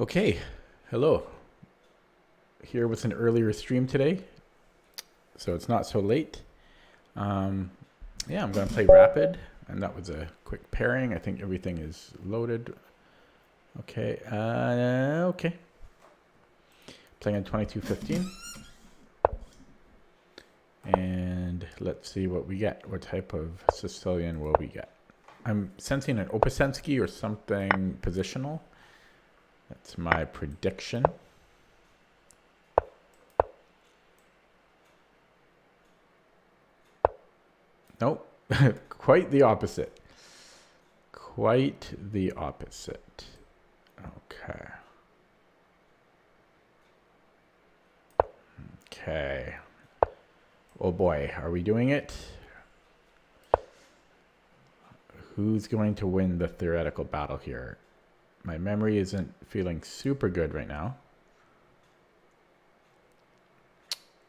Okay, hello. Here with an earlier stream today, so it's not so late. Um, yeah, I'm going to play Rapid, and that was a quick pairing. I think everything is loaded. Okay, okay. Playing on 2215. And let's see what we get. What type of Sicilian will we get? I'm sensing an Opasensky or something positional. That's my prediction. Nope, quite the opposite. Quite the opposite. Okay. Okay. Oh boy, are we doing it? Who's going to win the theoretical battle here? My memory isn't feeling super good right now.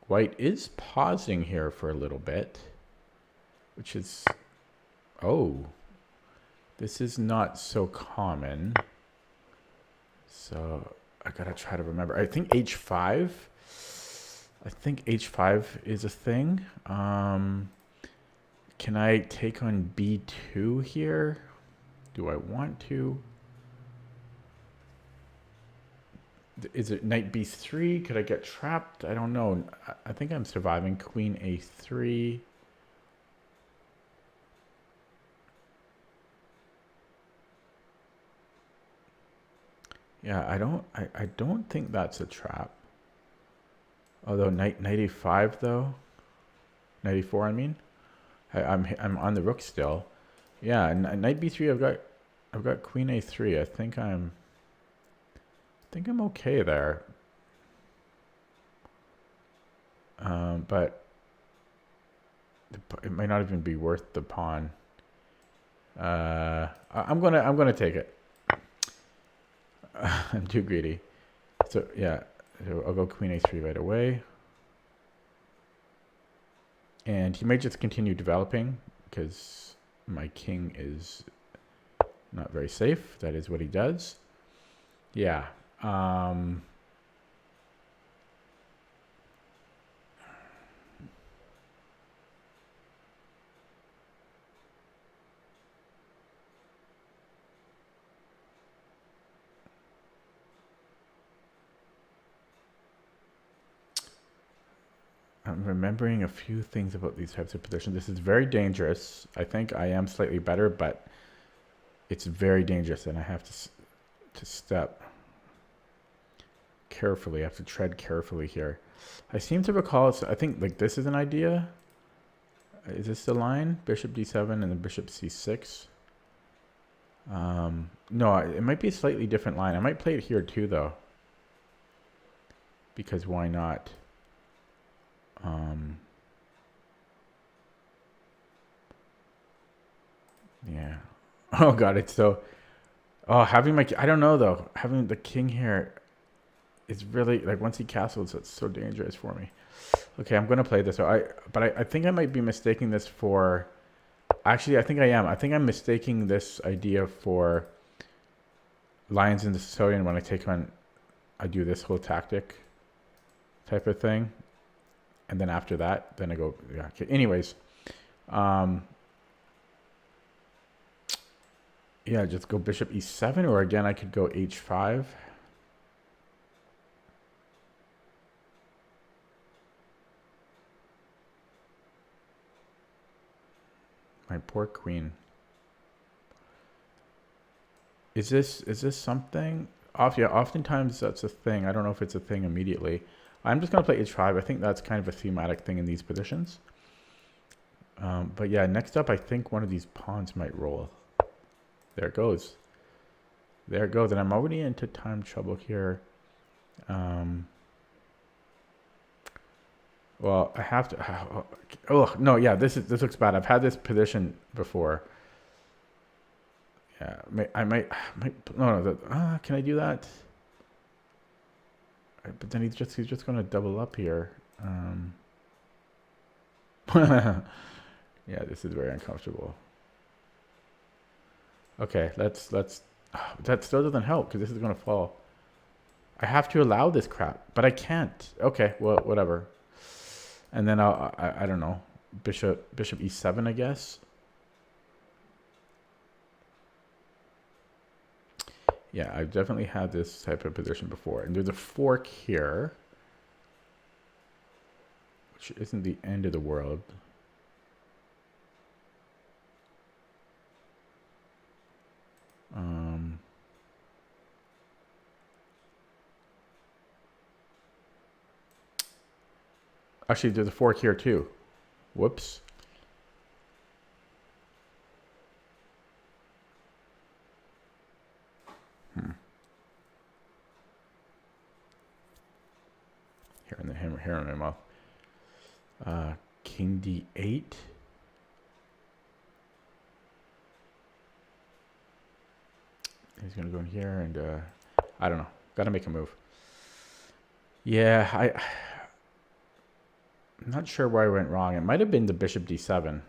White is pausing here for a little bit, which is, oh, this is not so common. So I gotta try to remember. I think H5. I think H5 is a thing. Can I take on B2 here? Do I want to? Is it knight B3? Could I get trapped? I don't know. I think I'm surviving. Queen A3. Yeah, I don't think that's a trap. Although knight A5 though. Knight A4 I mean. I'm on the rook still. Yeah, knight B3 I've got queen A3. I think I'm okay there. But it might not even be worth the pawn. I'm gonna take it. I'm too greedy. So yeah, so I'll go queen A3 right away. And he might just continue developing because my king is not very safe. That is what he does. Yeah. I'm remembering a few things about these types of positions. This is very dangerous. I think I am slightly better, but it's very dangerous, and I have to step carefully. I have to tread carefully here. I seem to recall, I think like this is an idea. Is this the line? Bishop D7 and then bishop C6. No, it might be a slightly different line. I might play it here too, though. Because why not? Yeah. Oh god, it's so. Oh, having my. I don't know though. Having the king here is really like once he castles, it's so dangerous for me. Okay, I'm gonna play this. So I think I might be mistaking this for. Actually, I think I am. I think I'm mistaking this idea for lions in the Sicilian when I take on. I do this whole tactic type of thing, and then after that, then I go. Yeah. Okay. Anyways, yeah, just go bishop E7, or again, I could go H5. My poor queen. Is this something? Yeah, oftentimes that's a thing. I don't know if it's a thing immediately. I'm just gonna play H5. I think that's kind of a thematic thing in these positions. But yeah, next up, I think one of these pawns might roll. There it goes. There it goes, and I'm already into time trouble here. Well, I have to. Oh no, yeah, this looks bad. I've had this position before. Yeah, I might. No. Can I do that? But then he's just going to double up here. Yeah, this is very uncomfortable. Okay, let's. That still doesn't help because this is going to fall. I have to allow this crap, but I can't. Okay, well, whatever. And then I don't know. Bishop e7, I guess. Yeah, I've definitely had this type of position before. And there's a fork here, which isn't the end of the world. Actually, there's a fork here too. Whoops. Here in my mouth. King d8. He's gonna go in here and I don't know. Gotta make a move. Yeah, I'm not sure where I went wrong. It might have been the bishop d7.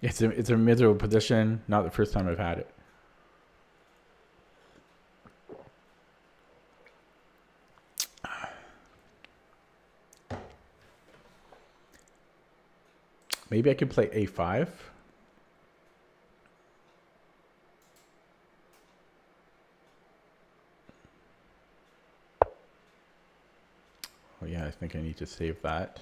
It's a miserable position. Not the first time I've had it. Maybe I could play a5. Oh yeah, I think I need to save that.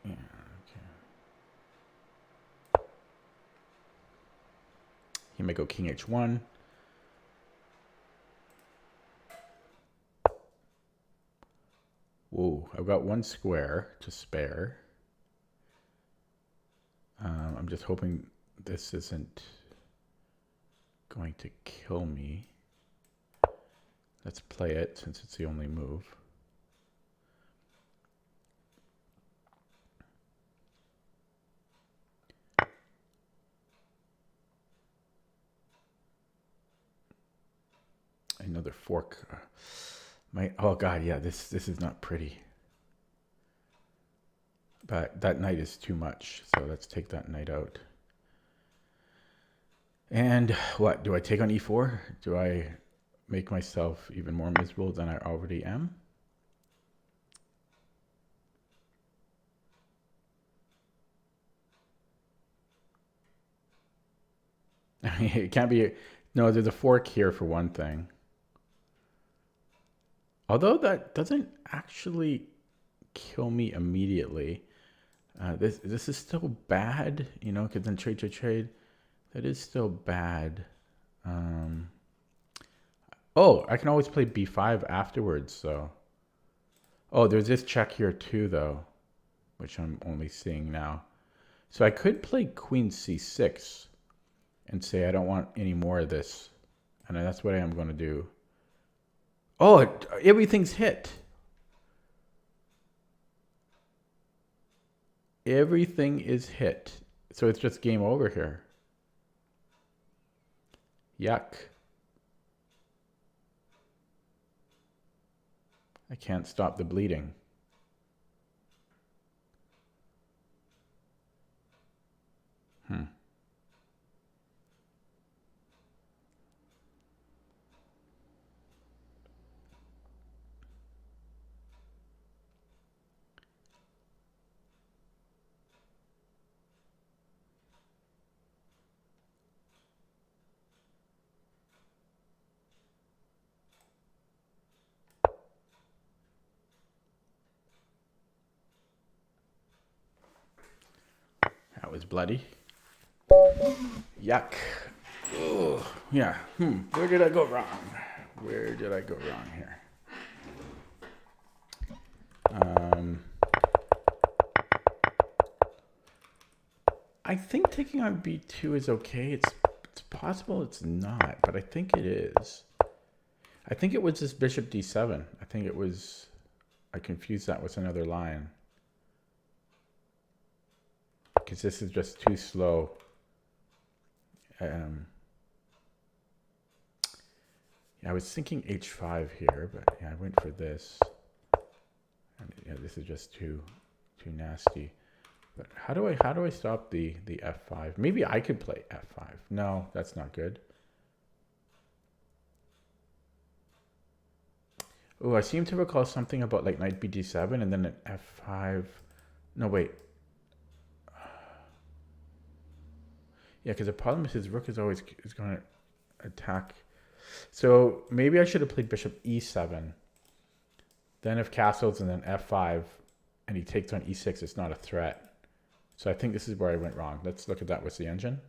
Yeah, okay. He might go king h1. Whoa, I've got one square to spare. I'm just hoping this isn't going to kill me. Let's play it since it's the only move. Another fork. Oh god, yeah, this is not pretty. But that knight is too much, so let's take that knight out. And what, do I take on e4? Do I make myself even more miserable than I already am? It can't be. No, there's a fork here for one thing. Although that doesn't actually kill me immediately. This is still bad, you know, because then trade. That is still bad. Oh, I can always play b5 afterwards, so. Oh, there's this check here too, though, which I'm only seeing now. So I could play queen c6 and say I don't want any more of this. And that's what I am going to do. Oh, everything's hit. Everything is hit. So it's just game over here. Yuck. I can't stop the bleeding. That was bloody. Yuck. Ugh. Yeah. Where did I go wrong? Where did I go wrong here? I think taking on b2 is okay. It's It's possible it's not, but I think it is. I think it was this bishop d7. I think it was, I confused that with another line. Because this is just too slow. Yeah, I was thinking h5 here, but yeah, I went for this. And yeah, this is just too nasty. But how do I stop the f5? Maybe I could play f5. No, that's not good. Oh, I seem to recall something about like knight bd7 and then an f5. No, wait. Yeah, because the problem is his rook is always going to attack. So maybe I should have played bishop e7. Then if castles and then f5 and he takes on e6, it's not a threat. So I think this is where I went wrong. Let's look at that with the engine.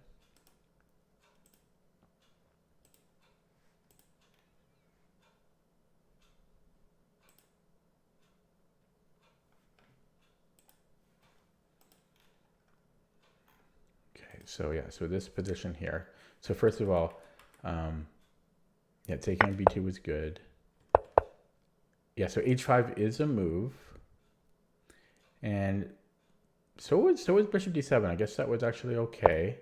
Okay, so yeah, so this position here. So first of all, yeah, taking on b2 was good. Yeah, so h5 is a move. And so was bishop d7. I guess that was actually okay.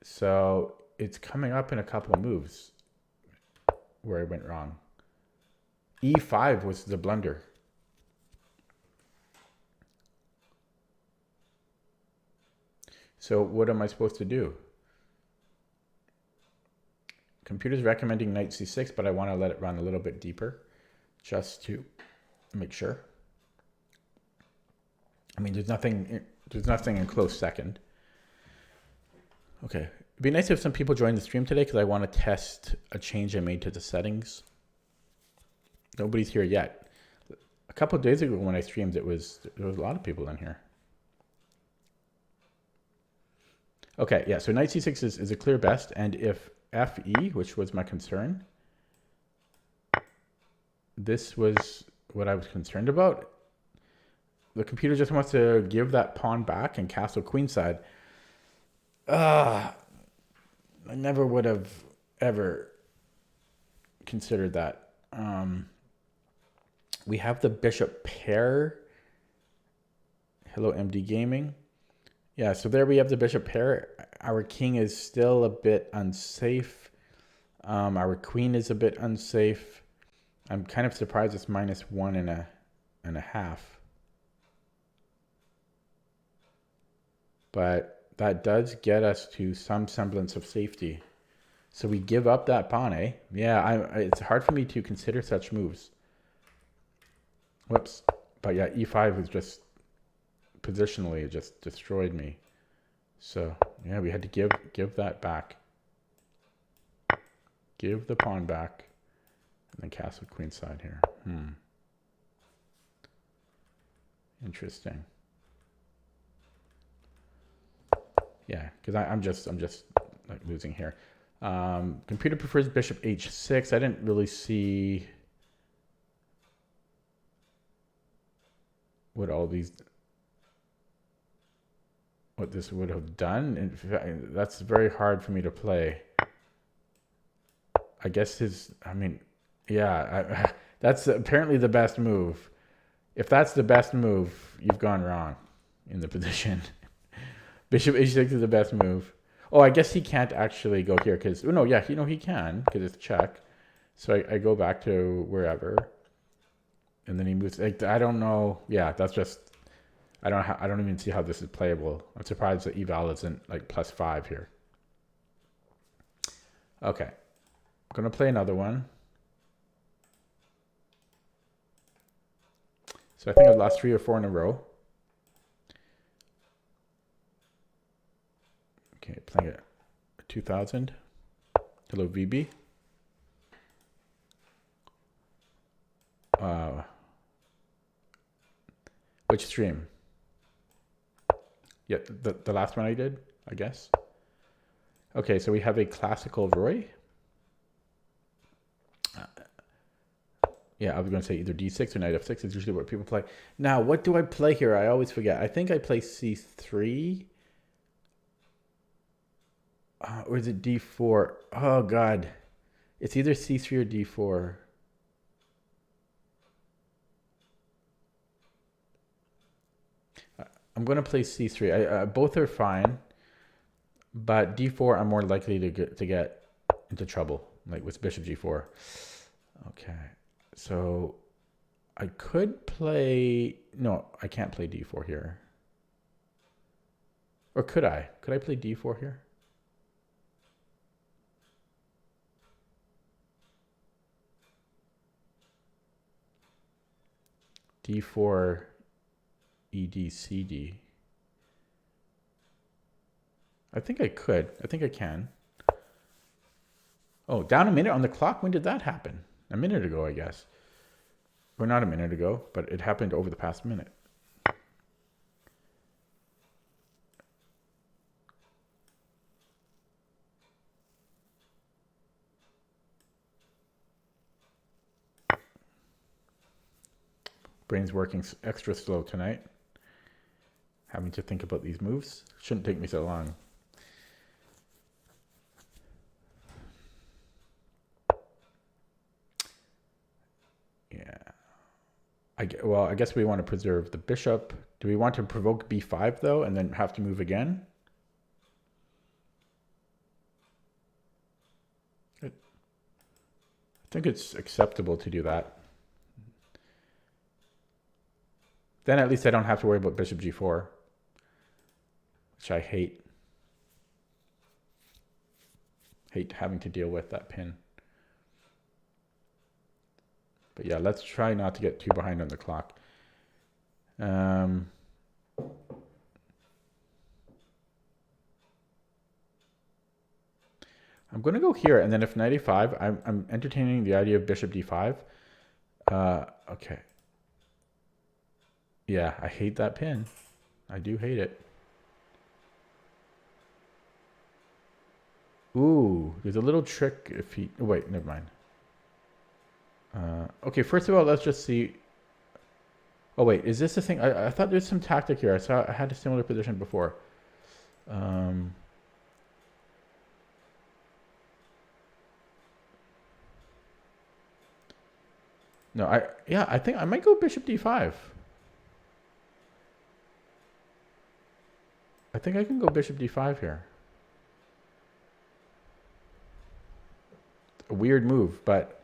So it's coming up in a couple of moves where I went wrong. e5 was the blunder. So what am I supposed to do? Computer's recommending knight c6, but I want to let it run a little bit deeper just to make sure. I mean, there's nothing in close second. Okay. It'd be nice if some people join the stream today because I want to test a change I made to the settings. Nobody's here yet. A couple of days ago when I streamed, there was a lot of people in here. Okay, yeah, so knight c6 is a clear best, and if fe, which was my concern, this was what I was concerned about. The computer just wants to give that pawn back and castle queenside. I never would have ever considered that. We have the bishop pair. Hello, MD Gaming. Yeah, so there we have the bishop pair. Our king is still a bit unsafe. Our queen is a bit unsafe. I'm kind of surprised it's -1.5. But that does get us to some semblance of safety. So we give up that pawn, eh? Yeah, it's hard for me to consider such moves. Whoops. But yeah, e5 is just positionally, it just destroyed me. So yeah, we had to give that back. Give the pawn back. And then castle queenside here. Interesting. Yeah, because I'm just like losing here. Computer prefers bishop h6. I didn't really see what this would have done. In fact, that's very hard for me to play. I guess yeah, that's apparently the best move. If that's the best move, you've gone wrong in the position. Bishop h6 is the best move. Oh, I guess he can't actually go here because, oh no, yeah, he can because it's check. So I go back to wherever, and then he moves. Like, I don't know. Yeah, that's just, I don't even see how this is playable. I'm surprised that eval isn't like +5 here. Okay, I'm gonna play another one. So I think I've lost 3 or 4 in a row. Okay, playing at 2000. Hello, VB. Which stream? Yeah, the last one I did, I guess. Okay, so we have a classical Roy. Yeah, I was going to say either d6 or knight f6 is usually what people play. Now, what do I play here? I always forget. I think I play c3. Or is it d4? Oh, God. It's either c3 or d4. I'm going to play c3. Both are fine, but d4 I'm more likely to get into trouble, like with bishop g4. Okay, so I could play... No, I can't play d4 here. Or could I? Could I play d4 here? d4, ed, cd. I think I could. I think I can. Oh, down a minute on the clock? When did that happen? A minute ago, I guess. Or not a minute ago, but it happened over the past minute. Brain's working extra slow tonight. Having to think about these moves. Shouldn't take me so long. Yeah. Well, I guess we want to preserve the bishop. Do we want to provoke b5 though, and then have to move again? I think it's acceptable to do that. Then at least I don't have to worry about bishop g4, which I hate. Hate having to deal with that pin. But yeah, let's try not to get too behind on the clock. I'm going to go here, and then if knight a5, I'm entertaining the idea of bishop d5. Okay. Yeah, I hate that pin. I do hate it. Ooh, there's a little trick if he... Oh, wait, never mind. Okay, first of all, let's just see... Oh, wait, is this the thing? I thought there's some tactic here. I had a similar position before. No, I think I might go bishop d5. I think I can go bishop d5 here. A weird move, but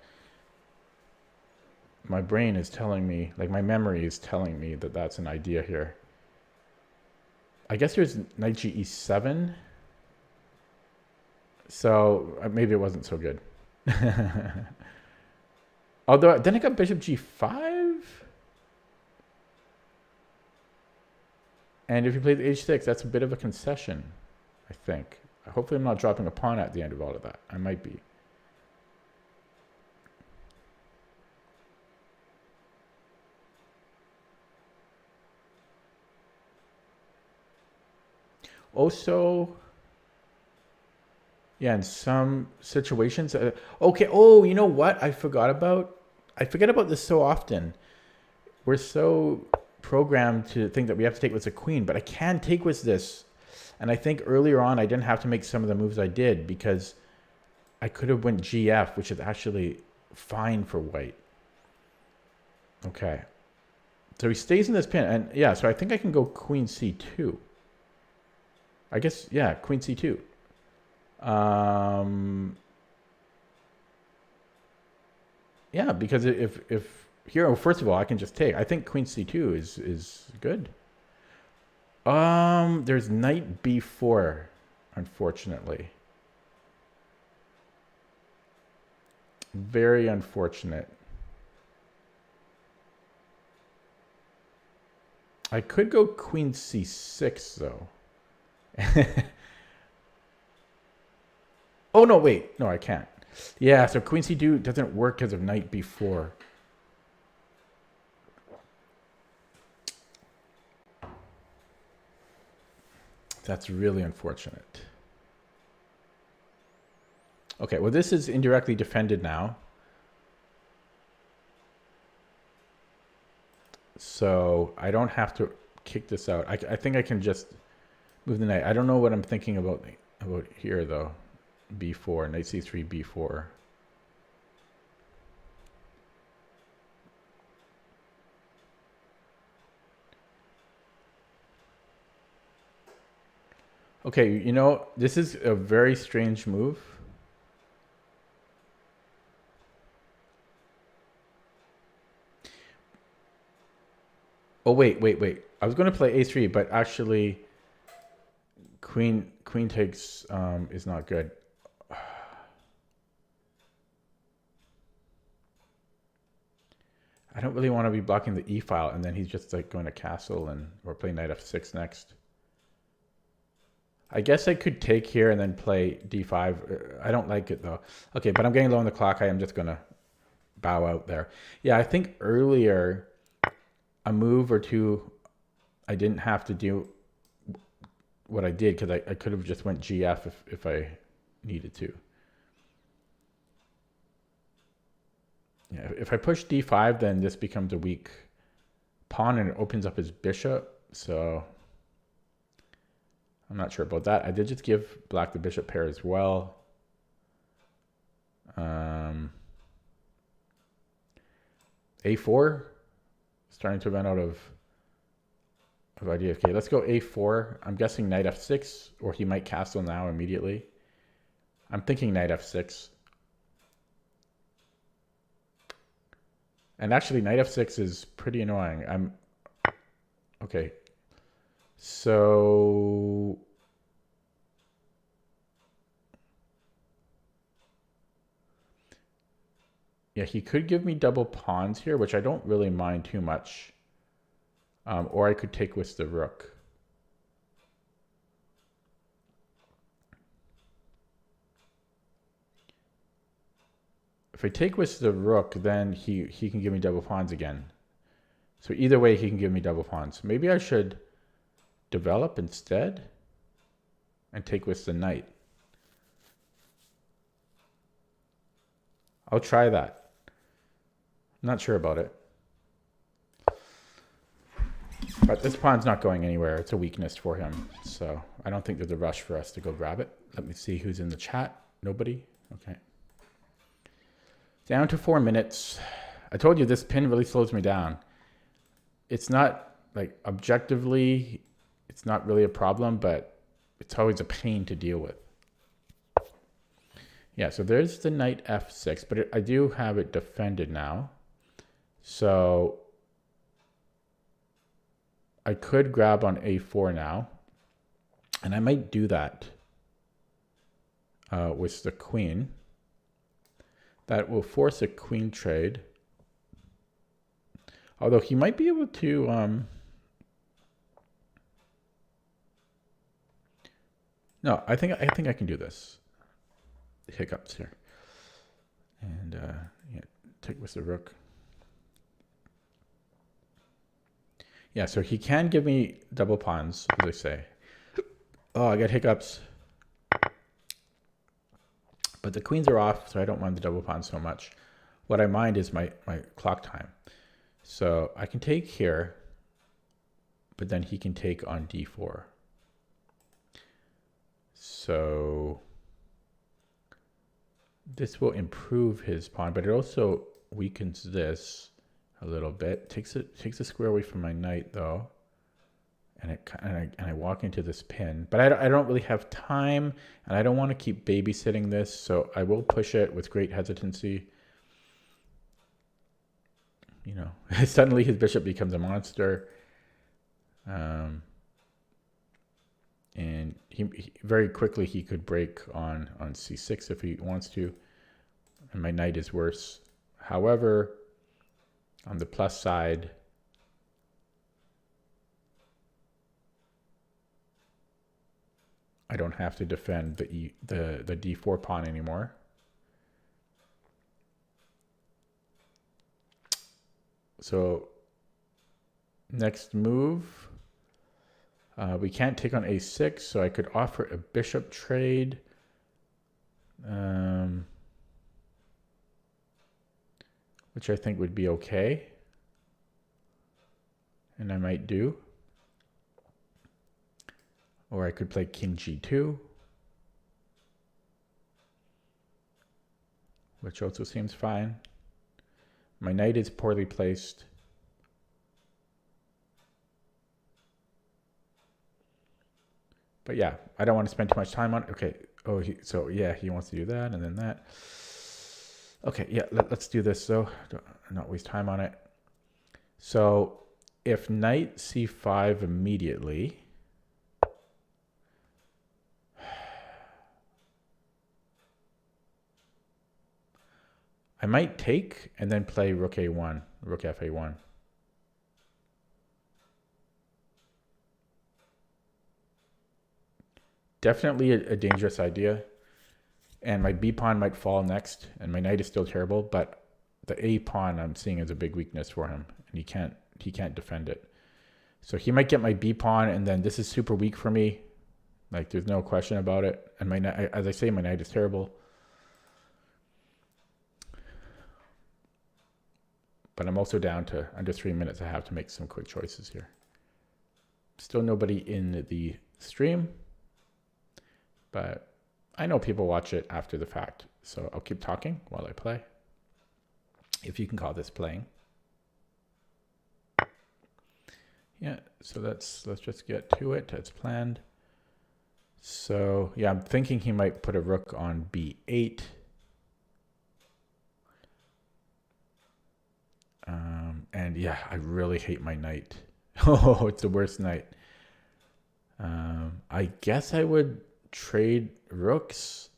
my brain is telling me, like my memory is telling me that that's an idea here. I guess there's knight e7. So maybe it wasn't so good. Although then I got bishop g5. And if you play the h6, that's a bit of a concession, I think. Hopefully I'm not dropping a pawn at the end of all of that. I might be. Also, yeah, in some situations. Okay, oh, you know what I forgot about? I forget about this so often. We're so programmed to think that we have to take with a queen, but I can take with this. And I think earlier on I didn't have to make some of the moves I did because I could have went gf, which is actually fine for white. Okay. So he stays in this pin, and yeah, so I think I can go queen c2. I guess, yeah, queen c2. Yeah, because if here, well, first of all, I can just take. I think queen c2 is good. There's knight b4, unfortunately. Very unfortunate. I could go queen c6 though. Oh no, wait. No, I can't. Yeah, so queen c2 doesn't work because of knight b4. That's really unfortunate. Okay, well this is indirectly defended now. So I don't have to kick this out. I think I can just move the knight. I don't know what I'm thinking about here though. b4, knight c3, b4. Okay, you know, this is a very strange move. Oh, wait. I was going to play a3, but actually queen takes is not good. I don't really want to be blocking the e-file, and then he's just like going to castle, and we're playing knight f6 next. I guess I could take here and then play d5. I don't like it though. Okay, but I'm getting low on the clock. I am just going to bow out there. Yeah, I think earlier a move or two I didn't have to do what I did because I could have just went gf if I needed to. Yeah, if I push d5, then this becomes a weak pawn and it opens up his bishop. So I'm not sure about that. I did just give black the bishop pair as well. A4, starting to run out of ideas. Okay, let's go a4. I'm guessing knight f6, or he might castle now immediately. I'm thinking knight f6. And actually, knight f6 is pretty annoying. Okay. So yeah, he could give me double pawns here, which I don't really mind too much. Or I could take with the rook. If I take with the rook, then he can give me double pawns again. So either way, he can give me double pawns. Maybe I should develop instead and take with the knight. I'll try that. I'm not sure about it. But this pawn's not going anywhere. It's a weakness for him. So I don't think there's a rush for us to go grab it. Let me see who's in the chat. Nobody? Okay. Down to 4 minutes. I told you this pin really slows me down. It's not, like, objectively, it's not really a problem, but it's always a pain to deal with. Yeah, so there's the knight f6, but I do have it defended now. So I could grab on a4 now, and I might do that with the queen. That will force a queen trade. Although he might be able to... No, I think I can do this. Hiccups here. And yeah, take with the rook. Yeah, so he can give me double pawns, as I say. Oh, I got hiccups. But the queens are off, so I don't mind the double pawns so much. What I mind is my clock time. So I can take here, but then he can take on d4. So this will improve his pawn, but it also weakens this a little bit. Takes a square away from my knight though, and I walk into this pin. But I don't really have time, and I don't want to keep babysitting this, so I will push it with great hesitancy. You know, suddenly his bishop becomes a monster. And he very quickly he could break on c6 if he wants to, and my knight is worse. However, on the plus side, I don't have to defend the d4 pawn anymore. So next move, we can't take on a6, so I could offer a bishop trade. Which I think would be okay. And I might do. Or I could play king g2. which also seems fine. My knight is poorly placed. But yeah, I don't want to spend too much time on it. Okay. Oh, so yeah, he wants to do that and then that. Okay, yeah, let's do this though. Not waste time on it. So if knight c5 immediately, I might take and then play rook a1, rook fa1. Definitely a dangerous idea. And my b pawn might fall next, and my knight is still terrible, but the a pawn I'm seeing is a big weakness for him, and he can't defend it. So he might get my b pawn, and then this is super weak for me. Like, there's no question about it. And my knight, as I say, my knight is terrible. But I'm also down to under 3 minutes. I have to make some quick choices here. Still nobody in the stream, but I know people watch it after the fact. So I'll keep talking while I play, if you can call this playing. Yeah, so let's just get to it as planned. So yeah, I'm thinking he might put a rook on b8. And yeah, I really hate my knight. Oh, it's the worst knight. I guess I would trade rooks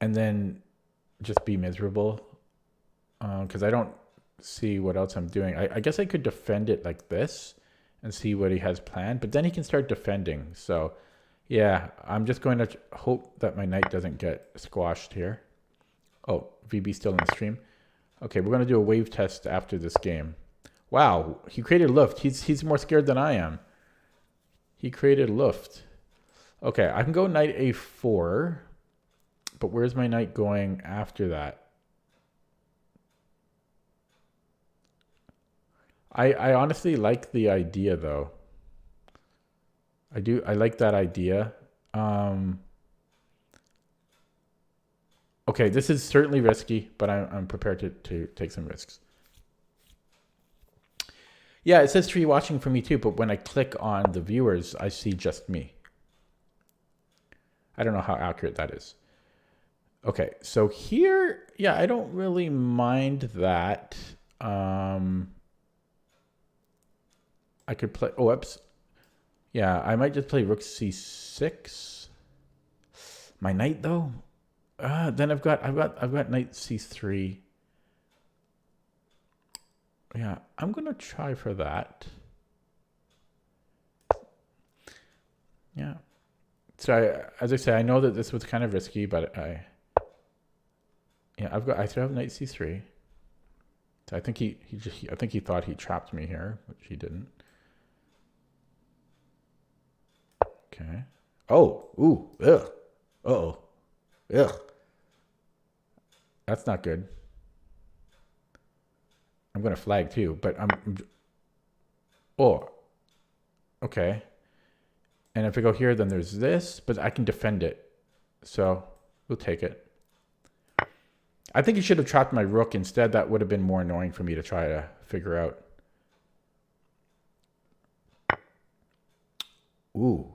and then just be miserable, because I don't see what else I'm doing. I guess I could defend it like this and see what he has planned, but then he can start defending. So yeah, I'm just going to hope that my knight doesn't get squashed here. Oh, VB still in the stream. Okay, we're going to do a wave test after this game. Wow, he created Luft. He's more scared than I am. He created Luft. Okay, I can go knight a4, but where's my knight going after that? I honestly like the idea, though. I like that idea. Okay, this is certainly risky, but I'm prepared to take some risks. Yeah, it says 3 watching for me too, but when I click on the viewers, I see just me. I don't know how accurate that is. Okay, so here, yeah, I don't really mind that. I could play, oh, oops. Yeah, I might just play rook c6. My knight though? Then I've got knight c3. Yeah, I'm gonna try for that. Yeah. So as I say, I know that this was kind of risky, but I still have knight c3. So I think I think he thought he trapped me here, which he didn't. Okay. Oh, ooh, ugh. Uh-oh. Ugh. That's not good. I'm going to flag too, but oh, okay. And if I go here, then there's this, but I can defend it. So we'll take it. I think he should have trapped my rook instead. That would have been more annoying for me to try to figure out. Ooh.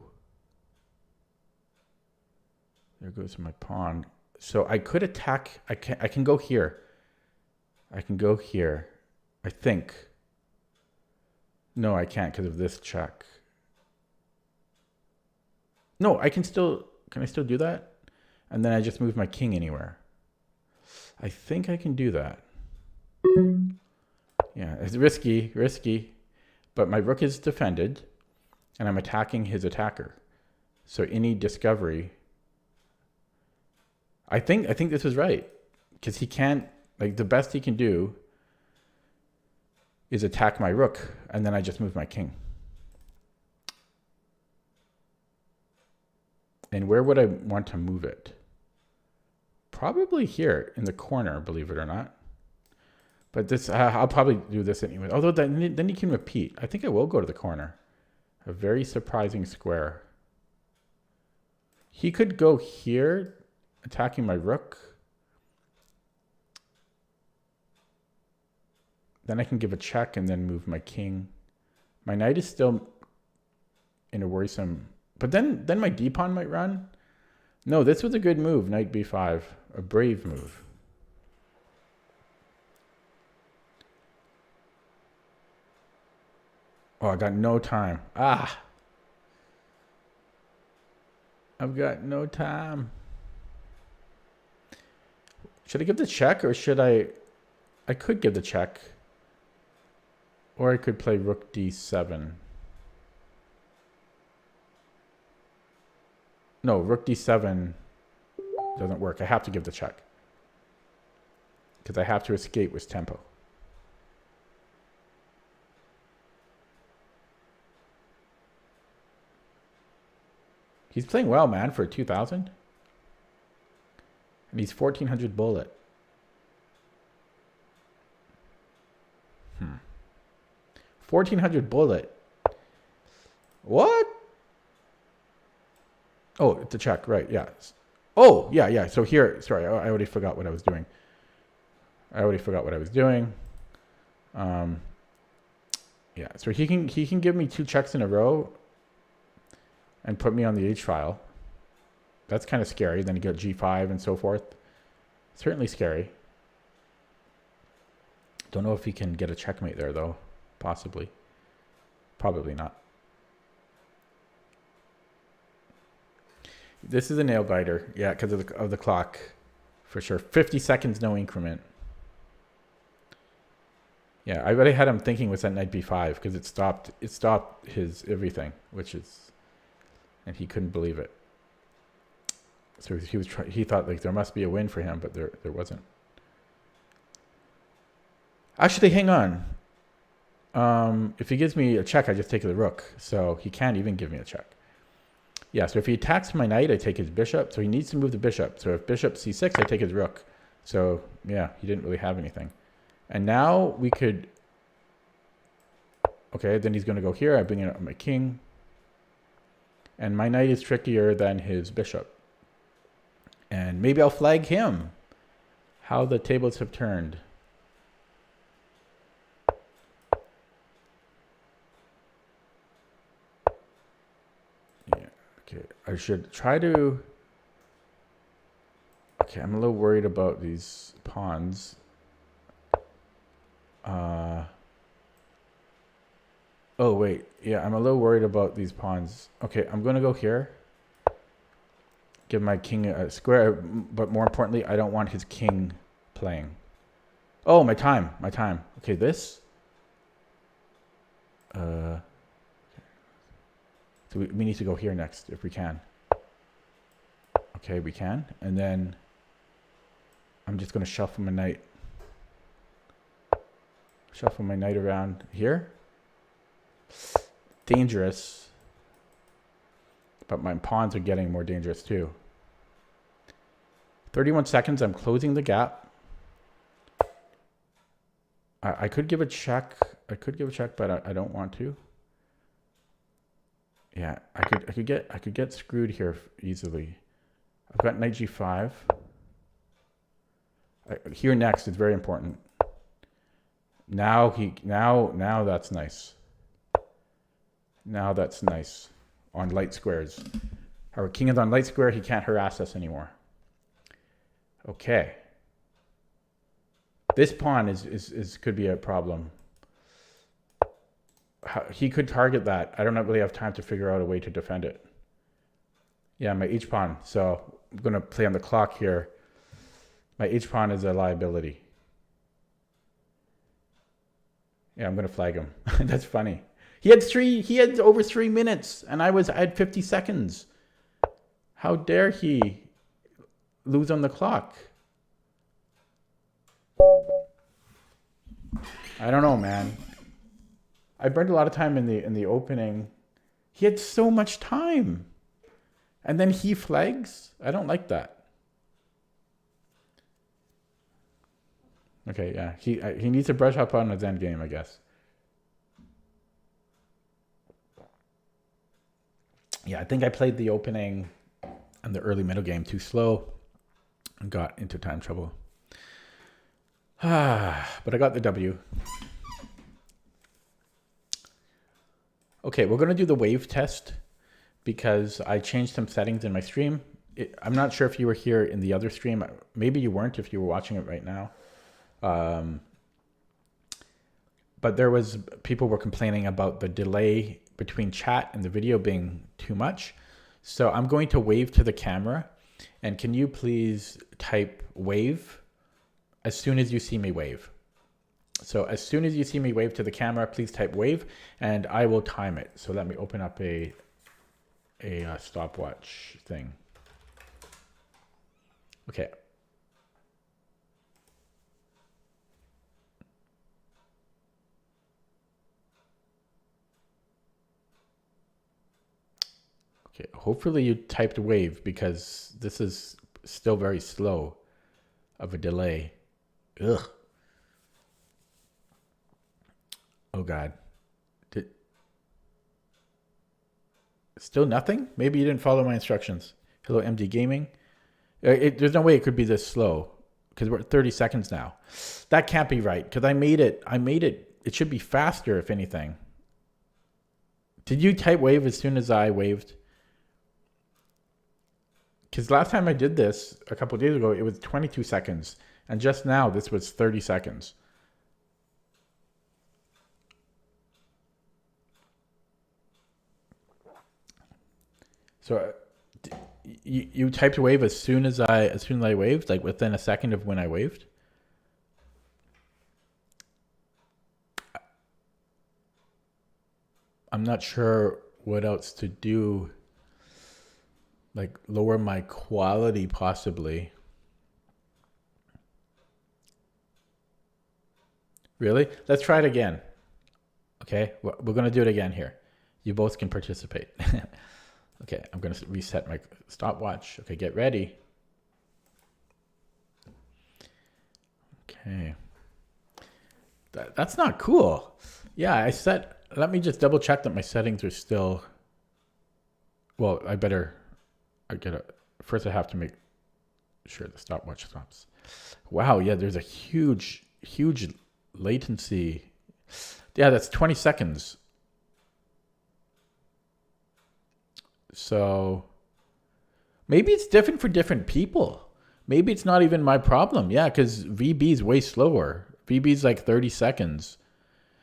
There goes my pawn. So I could attack. I can go here. I can go here. I think. No, I can't because of this check. No, I can still. Can I still do that? And then I just move my king anywhere. I think I can do that. Yeah, it's risky. But my rook is defended, and I'm attacking his attacker. So any discovery. I think this is right, because he can't, like, the best he can do is attack my rook, and then I just move my king. And where would I want to move it? Probably here in the corner, believe it or not. But this, I'll probably do this anyway. Although then you can repeat. I think I will go to the corner. A very surprising square. He could go here, attacking my rook. Then I can give a check and then move my king. My knight is still in a worrisome... But then my d-pawn might run. No, this was a good move, knight b5. A brave move. Oh, I got no time. Ah! I've got no time. Should I give the check or should I... I could give the check. Or I could play rook d7. No, rook d7 doesn't work. I have to give the check. Because I have to escape with tempo. He's playing well, man, for 2,000. And he's 1,400 bullet. 1,400 bullet. What? Oh, it's a check, right? Yeah. Oh, yeah. So here, sorry, I already forgot what I was doing. Yeah. So he can give me 2 checks in a row, and put me on the H file. That's kind of scary. Then you get G5 and so forth. Certainly scary. Don't know if he can get a checkmate there though. Possibly. Probably not. This is a nail biter. Yeah, because of the clock. For sure. 50 seconds, no increment. Yeah, I already had him thinking with that knight b5 because it stopped his everything, which is... And he couldn't believe it. So he thought like there must be a win for him, but there wasn't. Actually, hang on. If he gives me a check, I just take the rook. So he can't even give me a check. Yeah, so if he attacks my knight, I take his bishop. So he needs to move the bishop. So if bishop c6, I take his rook. So yeah, he didn't really have anything. And now we could... Okay, then he's going to go here. I bring in my king. And my knight is trickier than his bishop. And maybe I'll flag him. How the tables have turned. Yeah, okay. I should try to... Okay, I'm a little worried about these pawns. Oh, wait. Yeah, I'm a little worried about these pawns. Okay, I'm going to go here. Give my king a square. But more importantly, I don't want his king playing. Oh, my time. Okay, this. So we need to go here next if we can. Okay, we can. And then I'm just going to shuffle my knight. Shuffle my knight around here. Dangerous. But my pawns are getting more dangerous too. 31 seconds. I'm closing the gap. I could give a check. But I don't want to. Yeah, I could get screwed here easily. I've got knight g5. Here next is very important. Now that's nice. Now that's nice. On light squares. Our king is on light square. He can't harass us anymore. Okay. This pawn is could be a problem. He could target that. I don't really have time to figure out a way to defend it. Yeah, my h pawn. So I'm going to play on the clock here. My h pawn is a liability. Yeah, I'm going to flag him. That's funny. He had over 3 minutes and I had 50 seconds. How dare he lose on the clock? I don't know, man. I burned a lot of time in the opening. He had so much time. And then he flags? I don't like that. Okay, yeah. He needs to brush up on his end game, I guess. Yeah, I think I played the opening and the early middle game too slow and got into time trouble. But I got the W. Okay, we're gonna do the wave test because I changed some settings in my stream. I'm not sure if you were here in the other stream. Maybe you weren't if you were watching it right now. But there was people were complaining about the delay between chat and the video being too much. So I'm going to wave to the camera. And can you please type wave as soon as you see me wave? So as soon as you see me wave to the camera, please type wave and I will time it. So let me open up a stopwatch thing. Okay. Okay, hopefully you typed wave because this is still very slow of a delay. Ugh. Oh God. Still nothing? Maybe you didn't follow my instructions. Hello, MD Gaming. There's no way it could be this slow because we're at 30 seconds now. That can't be right because I made it. It should be faster if anything. Did you type wave as soon as I waved? Because last time I did this a couple of days ago, it was 22 seconds. And just now, this was 30 seconds. So you typed wave as soon as I waved, like within a second of when I waved? I'm not sure what else to do. Like lower my quality possibly. Really? Let's try it again. Okay, we're gonna do it again here. You both can participate. Okay, I'm gonna reset my stopwatch. Okay, get ready. Okay. That's not cool. Yeah, let me just double check that my settings are still, well, first I have to make sure the stopwatch stops. Wow, yeah, there's a huge latency. Yeah, that's 20 seconds. So maybe it's different for different people. Maybe it's not even my problem. Yeah, because VB is way slower. VB is like 30 seconds.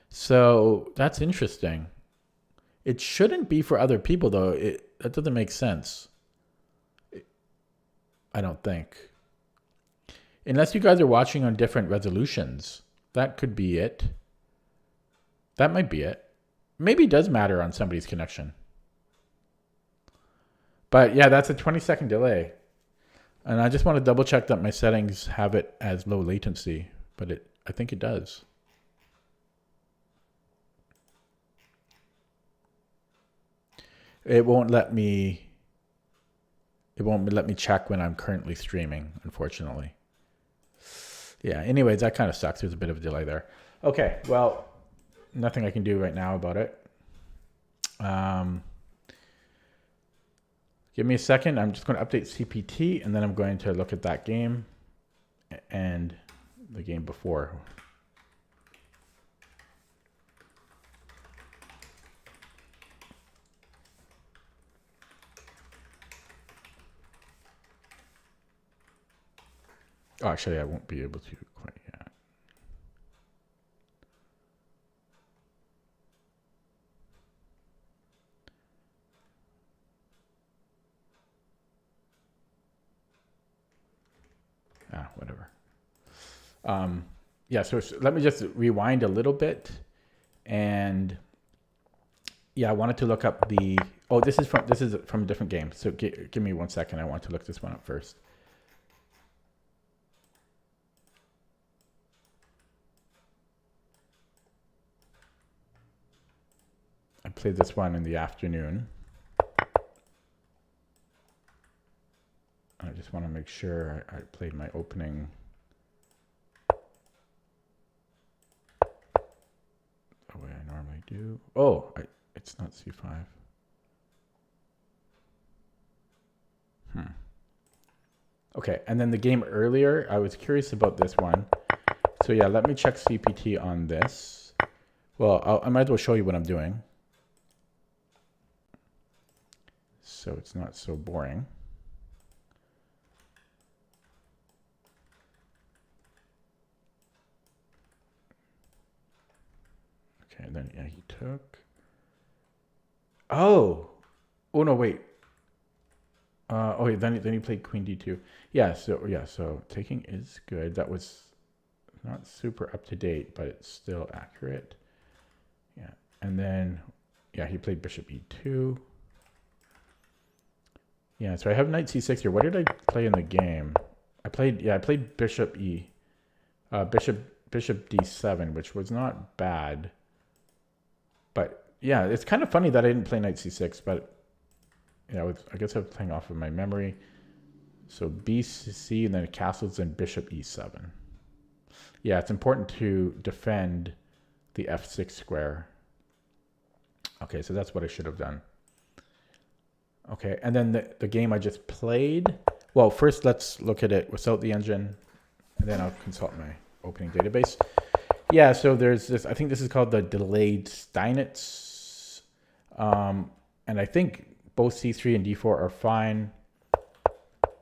So that's interesting. It shouldn't be for other people, though. That doesn't make sense. I don't think. Unless you guys are watching on different resolutions. That could be it. That might be it. Maybe it does matter on somebody's connection. But yeah, that's a 20-second delay. And I just want to double check that my settings have it as low latency. But I think it does. It won't let me check when I'm currently streaming, unfortunately. Yeah, anyways, that kind of sucks. There's a bit of a delay there. Okay, well, nothing I can do right now about it. Give me a second. I'm just going to update CPT, and then I'm going to look at that game and the game before. Oh, actually, I won't be able to quite yet. Whatever. Yeah, so let me just rewind a little bit. And yeah, I wanted to look up the, oh, this is from a different game. So give me 1 second. I want to look this one up first. I played this one in the afternoon. I just want to make sure I played my opening. The way I normally do. Oh, it's not C5. Okay, and then the game earlier, I was curious about this one. So yeah, let me check CPT on this. Well, I might as well show you what I'm doing. so it's not so boring. Okay, then yeah, he took. Oh no, wait. Then he played queen d2. Yeah, so taking is good. That was not super up to date, but it's still accurate. Yeah, and then yeah, he played bishop e2. Yeah, so I have knight c6 here. What did I play in the game? I played bishop bishop d7, which was not bad. But yeah, it's kind of funny that I didn't play knight c6, but yeah, I guess I was playing off of my memory. So bc, and then castles and bishop e7. Yeah, it's important to defend the f6 square. Okay, so that's what I should have done. Okay, and then the game I just played. Well, first let's look at it without the engine, and then I'll consult my opening database. Yeah, so there's this, I think this is called the delayed Steinitz. And I think both c3 and d4 are fine.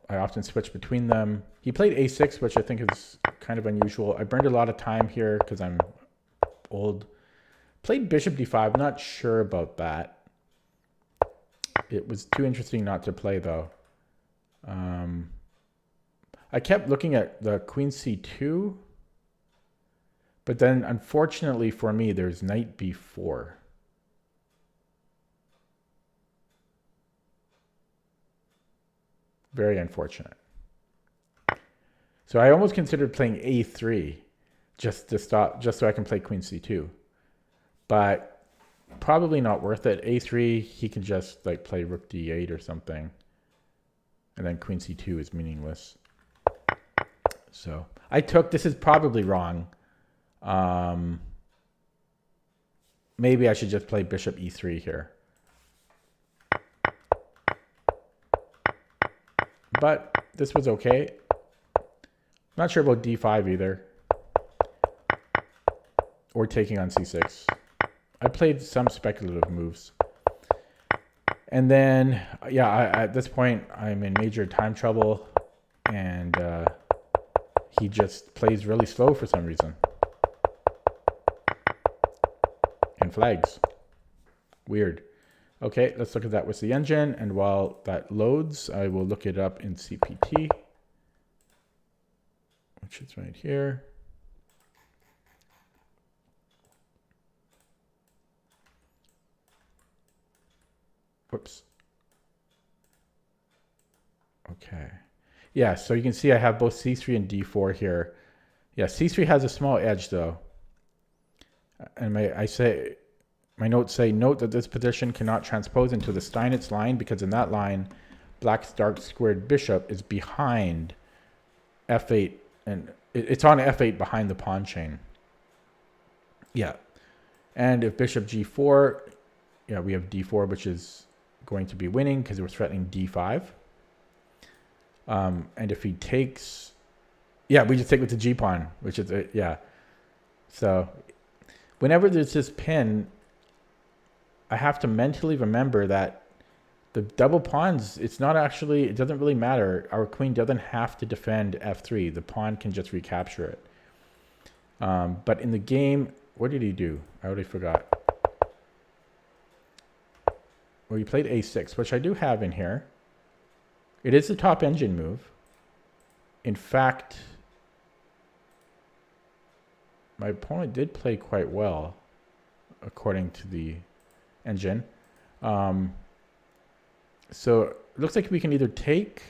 I often switch between them. He played a6, which I think is kind of unusual. I burned a lot of time here because I'm old. Played bishop d5, not sure about that. It was too interesting not to play though. I kept looking at the queen c2, but then unfortunately for me, there's knight b4. Very unfortunate. So I almost considered playing a3 just so I can play queen c2. But probably not worth it. a3, he can just like play rook d8 or something. And then queen c2 is meaningless. So this is probably wrong. Maybe I should just play bishop e3 here. But this was okay. Not sure about d5 either. Or taking on c6. I played some speculative moves. And then, yeah, at this point, I'm in major time trouble. And he just plays really slow for some reason. And flags. Weird. Okay, let's look at that with the engine. And while that loads, I will look it up in CPT, which is right here. Whoops. Okay. Yeah, so you can see I have both c3 and d4 here. Yeah, c3 has a small edge though. And my notes say, note that this position cannot transpose into the Steinitz line because in that line, black's dark squared bishop is behind f8, and it's on f8 behind the pawn chain. Yeah. And if bishop g4, yeah, we have d4, which is going to be winning because we're threatening d5. And if he takes, yeah, we just take with the g pawn, which is, yeah. So whenever there's this pin, I have to mentally remember that the double pawns, it doesn't really matter. Our queen doesn't have to defend f3. The pawn can just recapture it. But in the game, what did he do? I already forgot. Well, he played a6, which I do have in here. It is the top engine move. In fact, my opponent did play quite well, according to the engine. So it looks like we can either take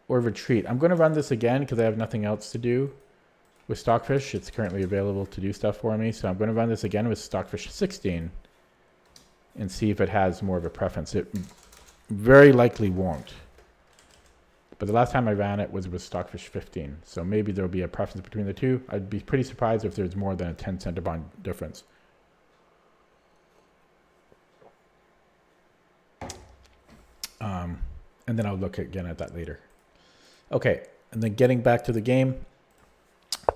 or retreat. I'm going to run this again because I have nothing else to do with Stockfish. It's currently available to do stuff for me. So I'm going to run this again with Stockfish 16 and see if it has more of a preference. It very likely won't. But the last time I ran it was with Stockfish 15. So maybe there'll be a preference between the two. I'd be pretty surprised if there's more than a 10 center bond difference. And then I'll look again at that later. Okay, and then getting back to the game.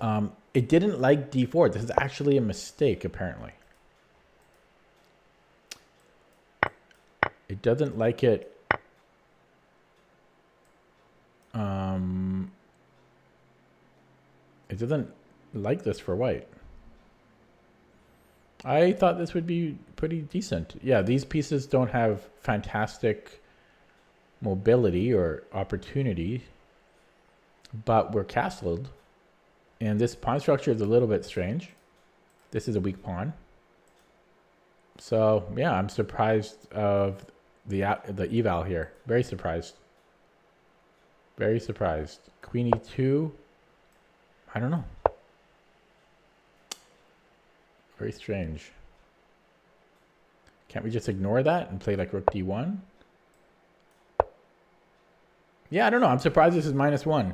It didn't like d4. This is actually a mistake, apparently. It doesn't like it. It doesn't like this for white. I thought this would be pretty decent. Yeah, these pieces don't have fantastic mobility or opportunity, but we're castled. And this pawn structure is a little bit strange. This is a weak pawn. So yeah, I'm surprised of the eval here. Very surprised. Very surprised. Queen e2. I don't know. Very strange. Can't we just ignore that and play like rook d1? Yeah, I don't know. I'm surprised this is -1.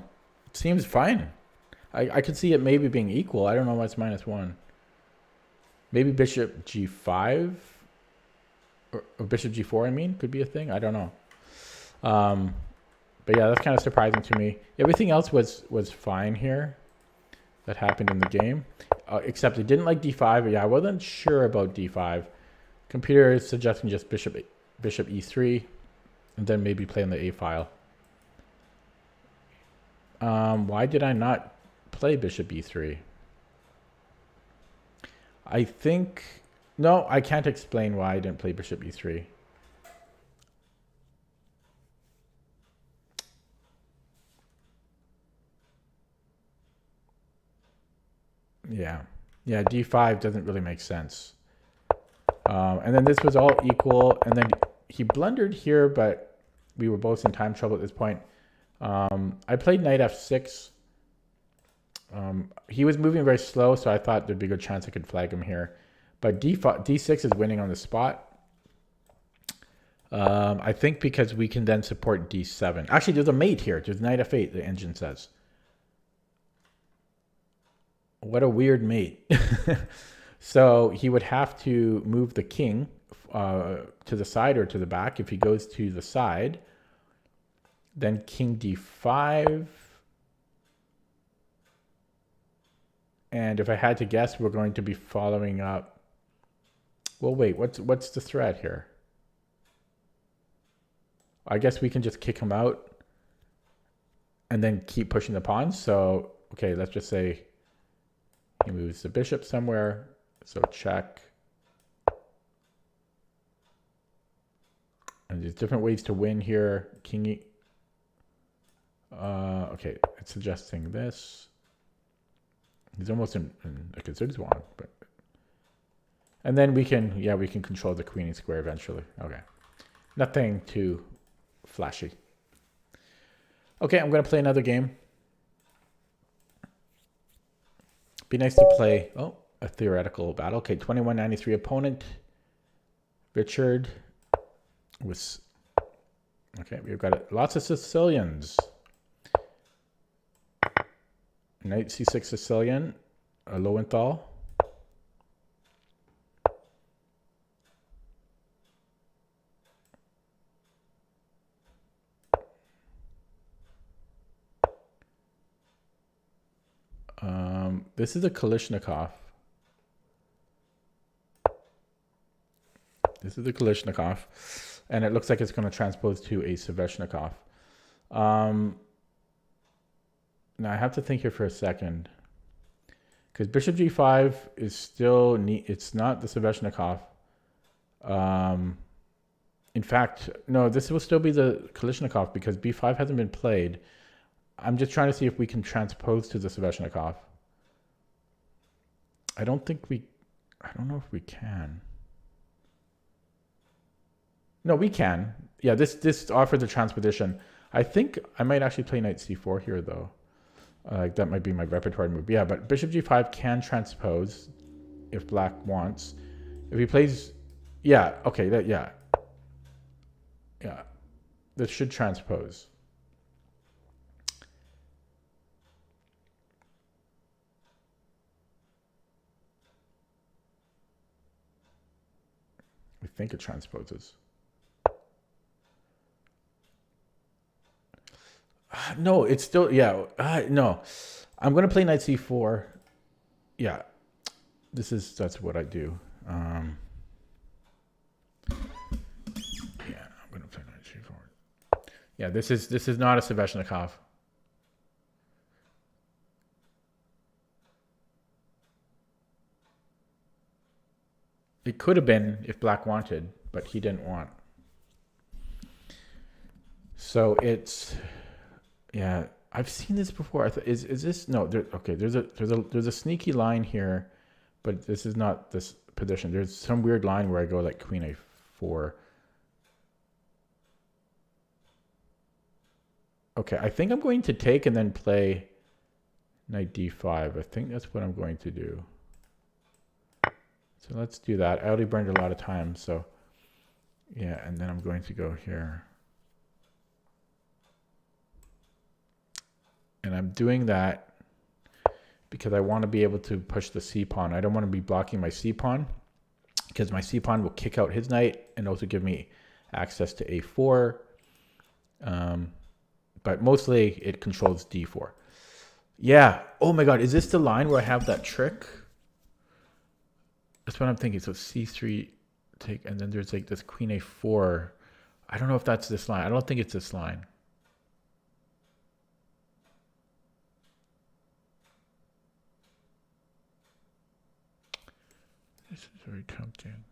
It seems fine. I could see it maybe being equal. I don't know why it's -1. Maybe bishop g5 or bishop g4, I mean, could be a thing. I don't know. But yeah, that's kind of surprising to me. Everything else was fine here that happened in the game, except it didn't like d5. Yeah, I wasn't sure about d5. Computer is suggesting just bishop e3, and then maybe play on the a file. Why did I not play bishop e3? I think, no, I can't explain why I didn't play bishop e3. Yeah, d5 doesn't really make sense. And then this was all equal, and then he blundered here, but we were both in time trouble at this point. I played knight f6. He was moving very slow, so I thought there'd be a good chance I could flag him here. But d6 is winning on the spot. I think because we can then support d7. Actually, there's a mate here. There's knight f8, the engine says. What a weird mate. So he would have to move the king to the side or to the back. If he goes to the side, then king d5. And if I had to guess, we're going to be following up. Well, wait, what's the threat here? I guess we can just kick him out and then keep pushing the pawns. So, okay, let's just say he moves the bishop somewhere. So check. And there's different ways to win here. King e. Okay, it's suggesting this. He's almost in a considered one, but. And then we can control the queen square eventually. Okay, nothing too flashy. Okay, I'm gonna play another game. Be nice to play. Oh. A theoretical battle. Okay, 2193 opponent. Richard was. Okay, we've got lots of Sicilians. Knight c6 Sicilian. Lowenthal. This is a Kalashnikov. This is the Kalashnikov, and it looks like it's going to transpose to a Sveshnikov. Now I have to think here for a second, because bishop g5 is still it's not the Sveshnikov. In fact, no, this will still be the Kalashnikov because b5 hasn't been played. I'm just trying to see if we can transpose to the Sveshnikov. I don't know if we can. No, we can. Yeah, this offers a transposition. I think I might actually play knight c4 here, though. That might be my repertoire move. Yeah, but bishop g5 can transpose if black wants. If he plays... Yeah, okay, yeah. This should transpose. We think it transposes. No, it's still, yeah. No, I'm going to play knight c4. Yeah, that's what I do. Yeah. Yeah, this is not a Sveshnikov. It could have been if Black wanted, but he didn't want. So it's, yeah, I've seen this before. Is this no? Okay, there's a sneaky line here, but this is not this position. There's some weird line where I go like Queen A4. Okay, I think I'm going to take and then play Knight D5. I think that's what I'm going to do. So let's do that. I already burned a lot of time, so yeah, and then I'm going to go here. And I'm doing that because I want to be able to push the C pawn. I don't want to be blocking my C pawn because my C pawn will kick out his knight and also give me access to A4. But mostly it controls D4. Yeah. Oh my God. Is this the line where I have that trick? That's what I'm thinking. So C3 take, and then there's like this Queen A4. I don't know if that's this line. I don't think it's this line. This is very tempting.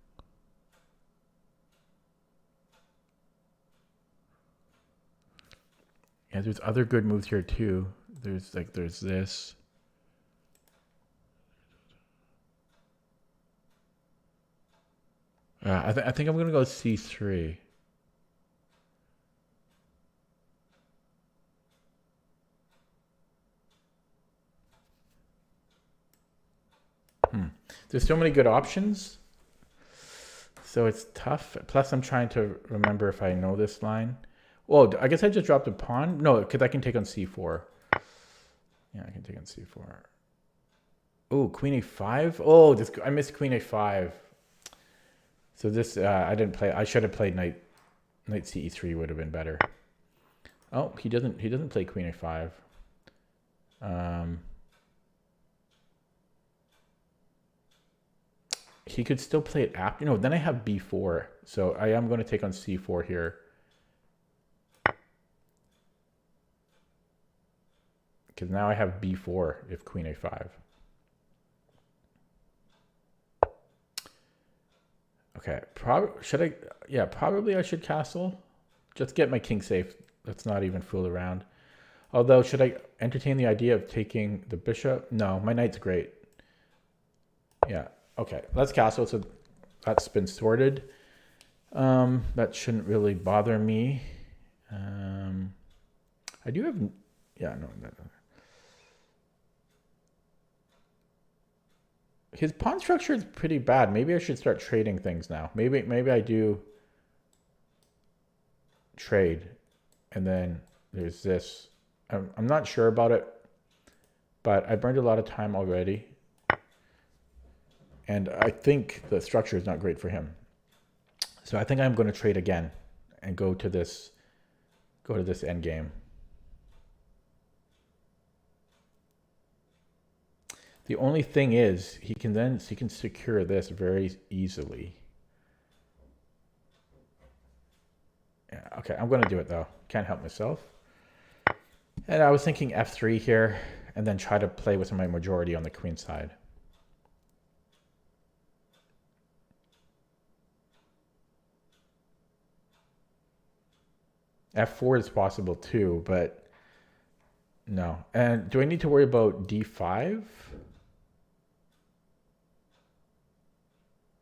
Yeah, there's other good moves here too. There's this. I think I'm gonna go C3. There's so many good options, so it's tough. Plus, I'm trying to remember if I know this line. Well, I guess I just dropped a pawn. No, because I can take on C4. Yeah, I can take on C4. Oh, Queen A5. Oh, I missed Queen A5. So this I didn't play. I should have played Knight CE3 would have been better. Oh, he doesn't play Queen A5. He could still play it after. No, then I have B4. So I am going to take on C4 here. Because now I have B4 if Queen A5. Okay, probably I should castle. Just get my king safe. Let's not even fool around. Although, should I entertain the idea of taking the bishop? No, my knight's great. Yeah, okay, let's castle. So that's been sorted. That shouldn't really bother me. I do have, yeah, no. His pawn structure is pretty bad. Maybe I should start trading things now. Maybe I do trade, and then there's this. I'm not sure about it, but I burned a lot of time already, and I think the structure is not great for him. So I think I'm going to trade again and go to this end game. The only thing is he can secure this very easily. Yeah, okay, I'm going to do it though. Can't help myself. And I was thinking F3 here and then try to play with my majority on the queen side. F4 is possible too, but no. And do I need to worry about D5?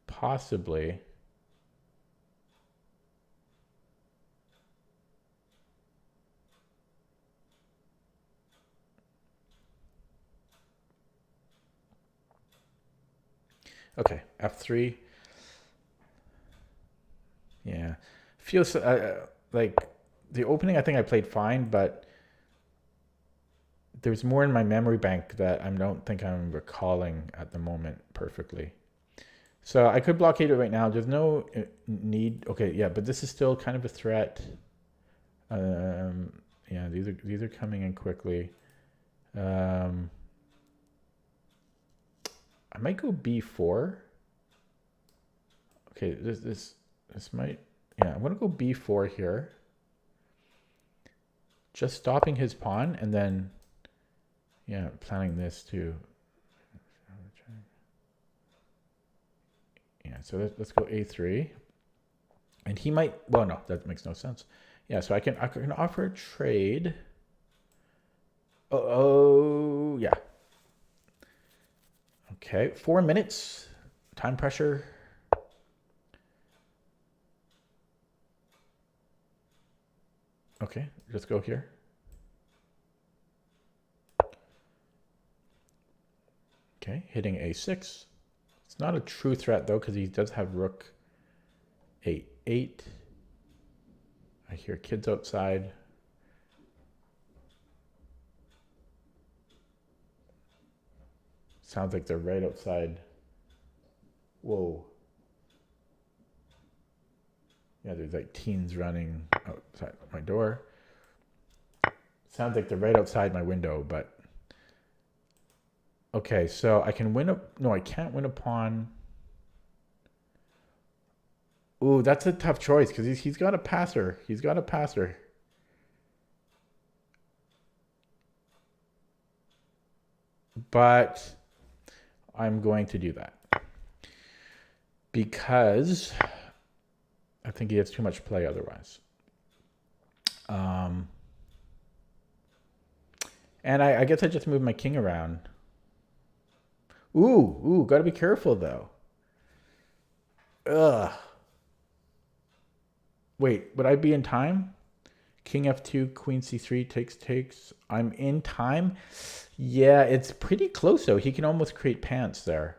Possibly. Okay, F3. Yeah. Feels like the opening I think I played fine, but there's more in my memory bank that I don't think I'm recalling at the moment perfectly. So I could blockade it right now. There's no need. Okay, yeah, but this is still kind of a threat. Yeah, these are coming in quickly. I might go B4. Okay, this might. Yeah, I'm gonna go B4 here. just stopping his pawn and then, yeah, planning this too. Yeah, so let's go a3. And he might, well, no, that makes no sense. Yeah, so I can offer a trade. Oh, yeah. Okay, 4 minutes. Time pressure. Okay, let's go here. Okay, hitting a6. It's not a true threat though, because he does have rook a8. I hear kids outside. Sounds like they're right outside. Whoa. Yeah, there's like teens running outside my door. Sounds like they're right outside my window, but okay, so I can win a, no, I can't win a pawn. Ooh, that's a tough choice because he's got a passer. He's got a passer. But I'm going to do that because I think he has too much play otherwise. And I guess I just moved my king around. Ooh, gotta be careful though. Ugh. Wait, would I be in time? King f2, queen c3, takes. I'm in time. Yeah, it's pretty close though. He can almost create pants there.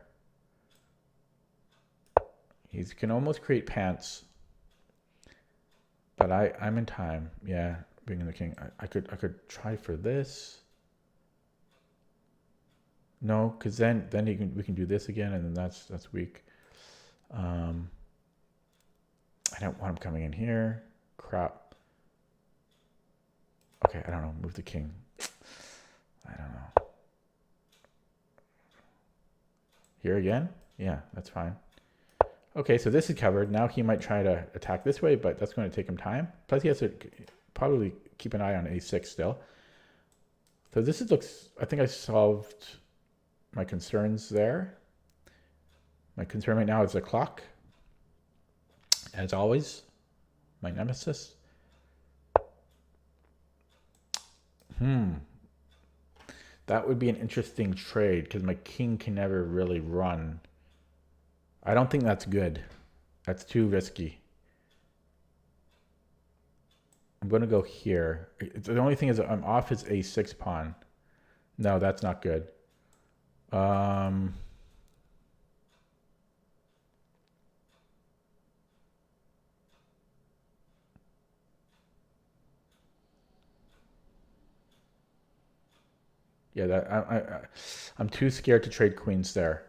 He can almost create pants. But I'm in time. Yeah, bringing the king. I could try for this. No, because then we can do this again, and then that's weak. I don't want him coming in here. Crap. Okay, I don't know. Move the king. I don't know. Here again? Yeah, that's fine. Okay, so this is covered. Now he might try to attack this way, but that's going to take him time. Plus he has to probably keep an eye on a6 still. So this looks, I think I solved my concerns there. My concern right now is the clock. As always, my nemesis. That would be an interesting trade because my king can never really run. I don't think that's good. That's too risky. I'm going to go here. The only thing is I'm off his a6 pawn. No, that's not good. Yeah, I'm too scared to trade queens there.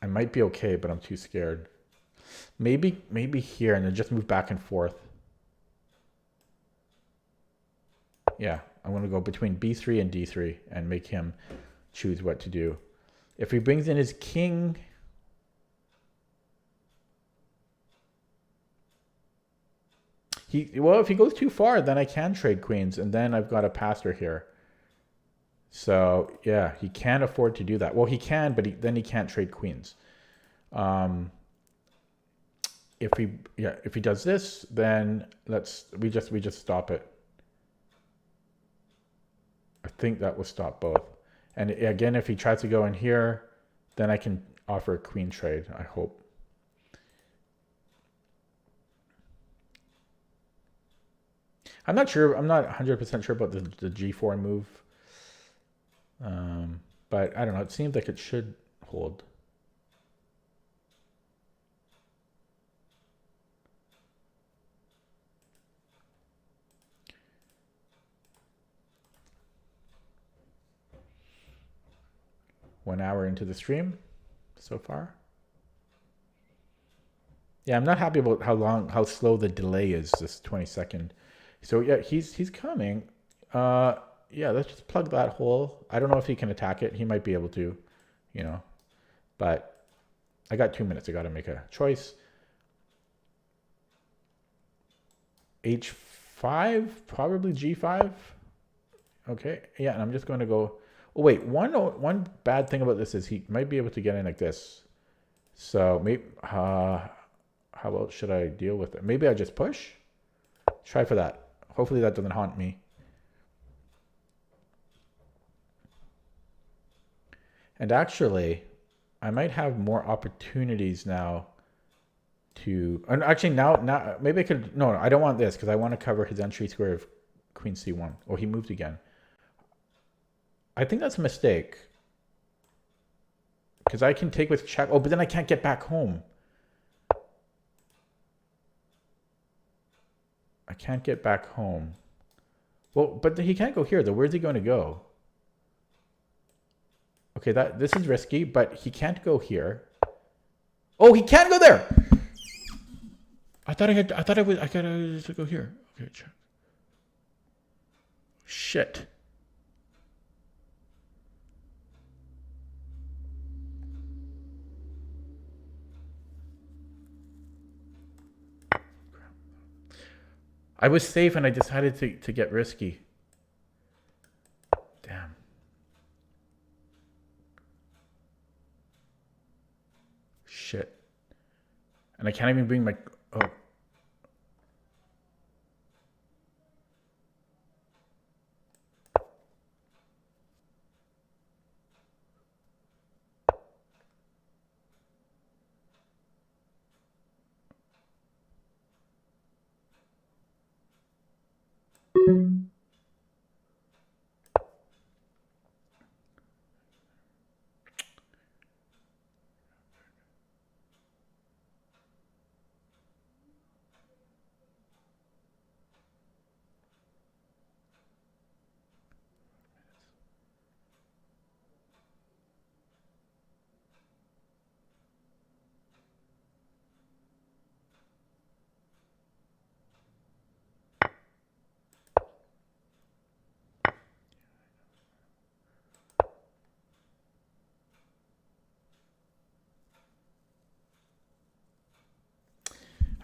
I might be okay, but I'm too scared. Maybe here and then just move back and forth. Yeah, I'm going to go between b3 and d3 and make him choose what to do. If he brings in his king, well, if he goes too far, then I can trade queens, and then I've got a passer here. So yeah, he can't afford to do that. Well, he can, but then he can't trade queens. If he does this, then we just stop it. I think that will stop both. And again, if he tries to go in here, then I can offer a queen trade, I hope. I'm not sure. I'm not 100% sure about the g4 move. But I don't know. It seems like it should hold. One hour into the stream so far. Yeah, I'm not happy about how slow the delay is, this 20-second. So yeah, he's coming. Yeah, let's just plug that hole. I don't know if he can attack it. He might be able to, but I got 2 minutes. I got to make a choice. H5. 5, probably G5. Okay, yeah, and I'm just going to go. Oh wait, one bad thing about this is he might be able to get in like this. So maybe how else should I deal with it? Maybe I just push. Try for that. Hopefully that doesn't haunt me. And actually, I might have more opportunities now to. And actually, now maybe I could. No, I don't want this because I want to cover his entry square of Queen C1. Oh, he moved again. I think that's a mistake. Because I can take with check. Oh, but then I can't get back home. I can't get back home. Well, but he can't go here though. Where's he going to go? Okay, this is risky, but he can't go here. Oh, he can go there. I gotta go here. Okay, check. Shit. I was safe and I decided to get risky. Damn. Shit. And I can't even bring my... Oh.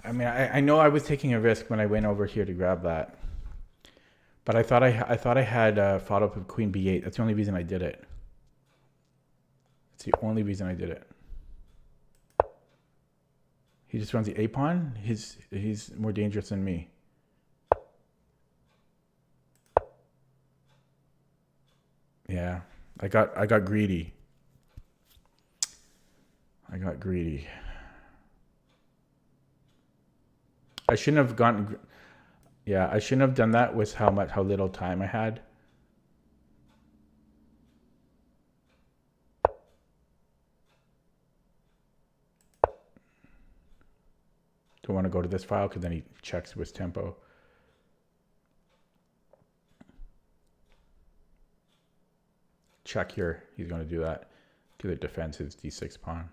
I mean, I know I was taking a risk when I went over here to grab that, but I thought I had fought up with Queen B8. That's the only reason I did it. That's the only reason I did it. He just runs the A pawn. He's more dangerous than me. Yeah, I got greedy. I got greedy. I shouldn't have gotten. Yeah, I shouldn't have done that with how little time I had. Don't want to go to this file because then he checks with tempo. Check here. He's going to do that. Because it defends his d6 pawn.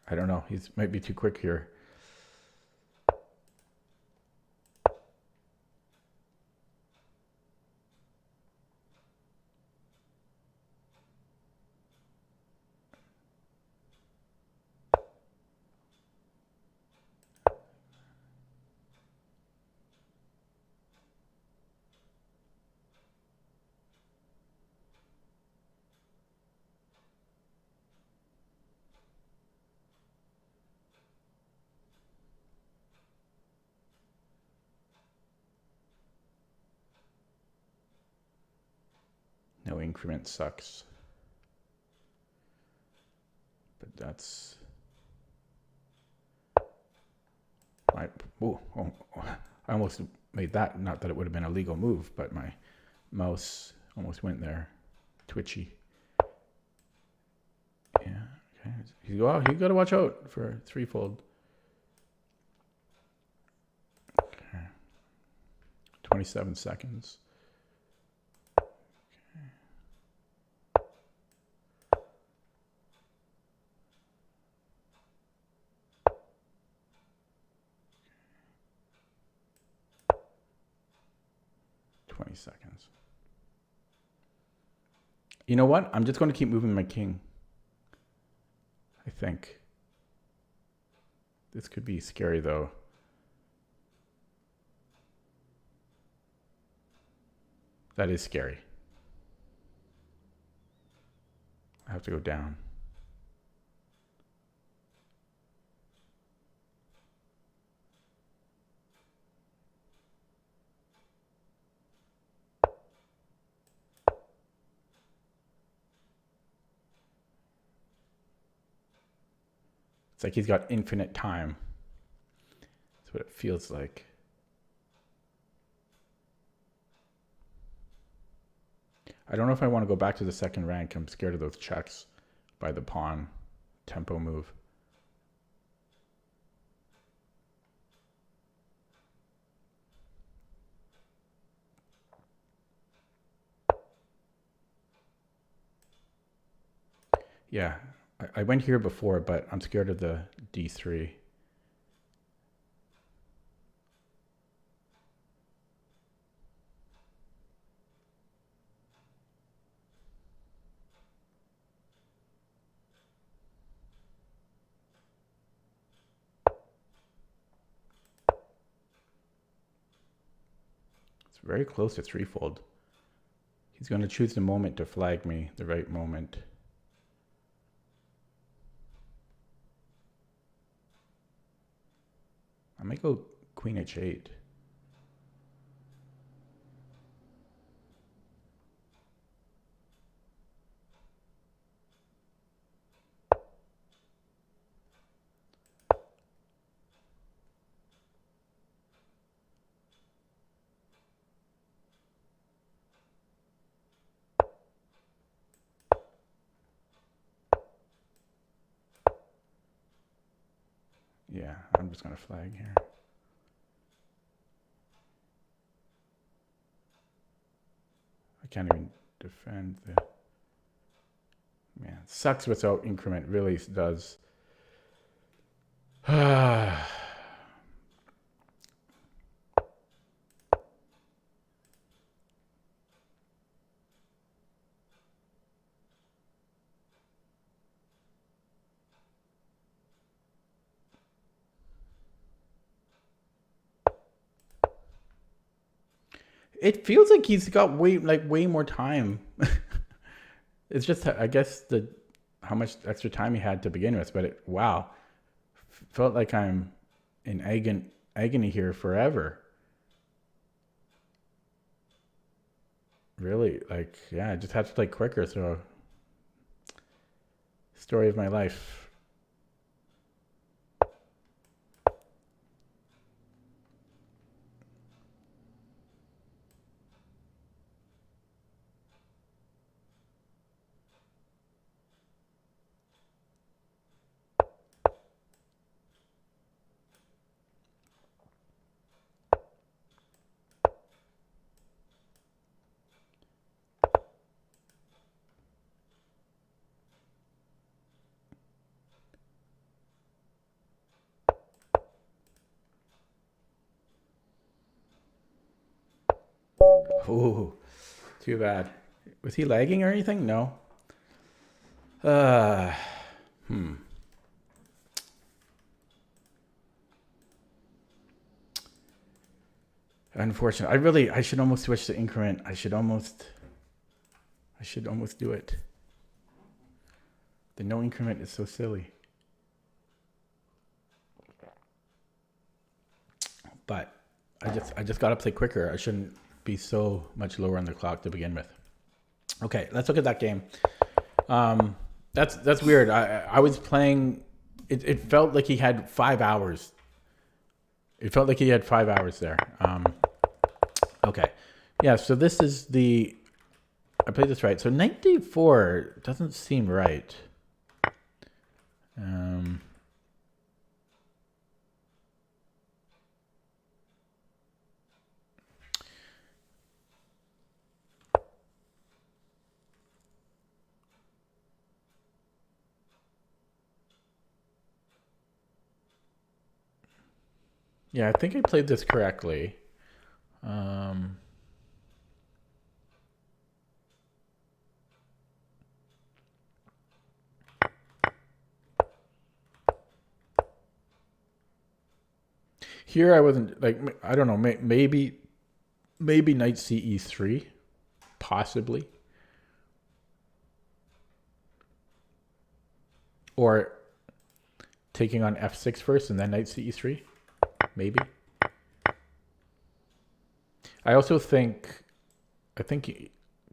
I don't know. He might be too quick here. No increment sucks. But that's my I almost made that, not that it would have been a legal move, but my mouse almost went there. Twitchy. Yeah, okay. You gotta watch out for threefold. Okay. 27 seconds. 20 seconds. You know what? I'm just going to keep moving my king. I think. This could be scary though. That is scary. I have to go down. It's like he's got infinite time. That's what it feels like. I don't know if I want to go back to the second rank. I'm scared of those checks by the pawn tempo move. Yeah, I went here before, but I'm scared of the d3. It's very close to threefold. He's going to choose the moment to flag me, the right moment. I might go queen h8. Yeah, I'm just going to flag here. I can't even defend the... Man, it sucks without increment, really does. It feels like he's got way more time. It's just, I guess, how much extra time he had to begin with. But wow, felt like I'm in agony here forever. Really, like, yeah, I just had to play quicker. So, story of my life. Ooh, too bad. Was he lagging or anything? No. Unfortunate. I should almost switch to increment. I should almost do it. The no increment is so silly. But I just got to play quicker. I shouldn't be so much lower on the clock to begin with. Okay, let's look at that game. That's weird. I was playing. It felt like he had 5 hours. It felt like he had 5 hours there. Okay, yeah. So this is the. I played this right. So knight d4 doesn't seem right. Yeah, I think I played this correctly. Here I wasn't like, I don't know, maybe knight ce3, possibly, or taking on f6 first and then knight ce3, maybe. I also think,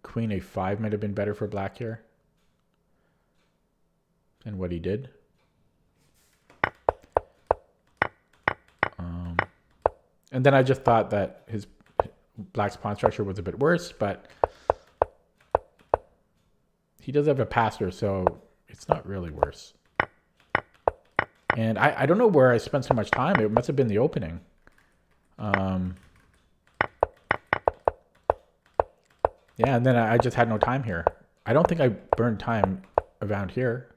queen a5 might have been better for black here than what he did. And then I just thought that his black's pawn structure was a bit worse, but he does have a passer, so it's not really worse. And I don't know where I spent so much time. It must have been the opening. Yeah, and then I just had no time here. I don't think I burned time around here.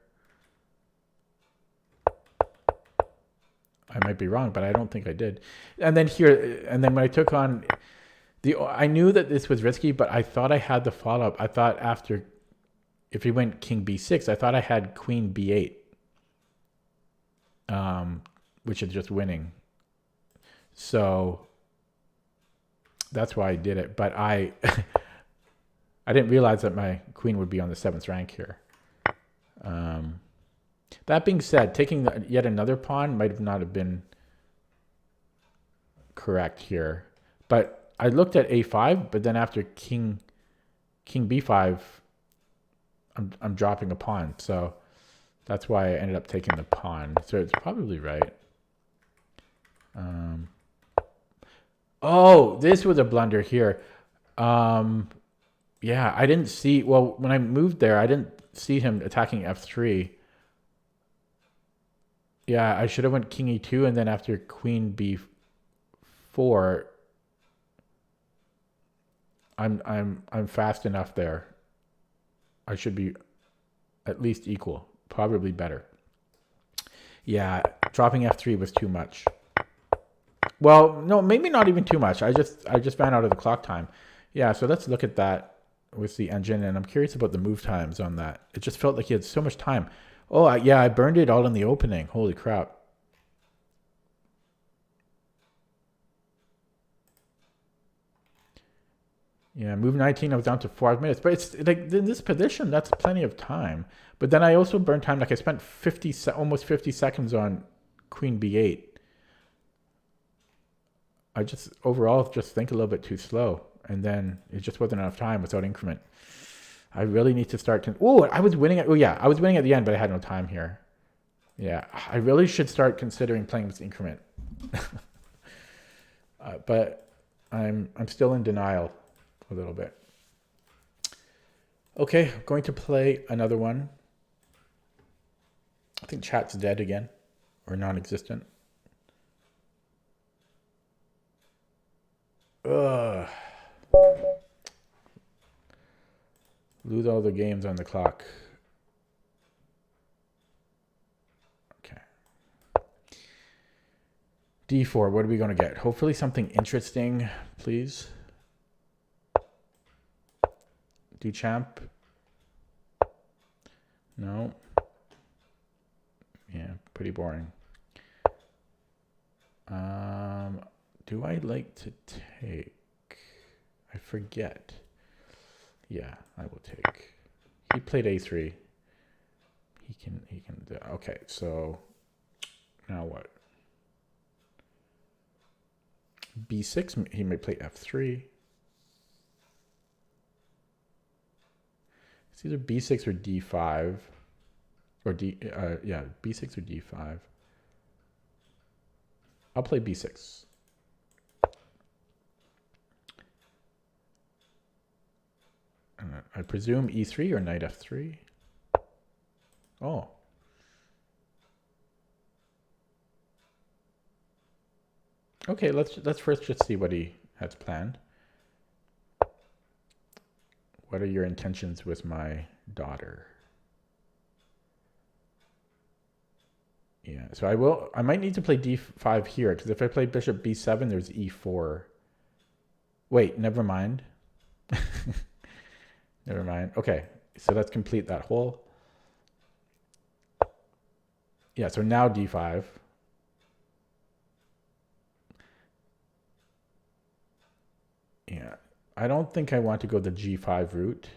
I might be wrong, but I don't think I did. And then here, and then when I took on I knew that this was risky, but I thought I had the follow-up. I thought after, if he went king b6, I thought I had queen b8, which is just winning. So that's why I did it. But I didn't realize that my queen would be on the 7th rank here. That being said, taking yet another pawn might have not have been correct here. But I looked at a5, but then after king b5, I'm dropping a pawn. So that's why I ended up taking the pawn. So it's probably right. Oh, this was a blunder here. Yeah, I didn't see, well, when I moved there, I didn't see him attacking f3. Yeah, I should have went king e2, and then after queen b4, I'm fast enough there. I should be at least equal, probably better. Yeah, dropping f3 was too much. Well, no, maybe not even too much. I just ran out of the clock time. Yeah, so let's look at that with the engine, and I'm curious about the move times on that. It just felt like he had so much time. Oh, yeah, I burned it all in the opening. Holy crap. Yeah, move 19, I was down to 5 minutes. But it's like in this position, that's plenty of time. But then I also burned time. Like I spent almost 50 seconds on queen b8. I just overall just think a little bit too slow. And then it just wasn't enough time without increment. I really need to start. Oh, I was winning at. Oh yeah, I was winning at the end, but I had no time here. Yeah, I really should start considering playing this increment. But I'm still in denial a little bit. Okay, I'm going to play another one. I think chat's dead again, or non-existent. Ugh. Lose all the games on the clock. Okay. D4, what are we going to get? Hopefully something interesting, please. Duchamp. No. Yeah, pretty boring. Do I like to take? I forget. Yeah, I will take. He played a3. He can do. Okay, so now what? b6, he may play f3. It's either b6 or d5, or yeah, b6 or d5. I'll play b6. I presume e3 or knight f3. Oh. Okay, let's first just see what he has planned. What are your intentions with my daughter? Yeah, so I might need to play d5 here, because if I play bishop b7, there's e4. Wait, never mind. Never mind. Okay, so let's complete that whole. Yeah, so now d5. I don't think I want to go the g5 route.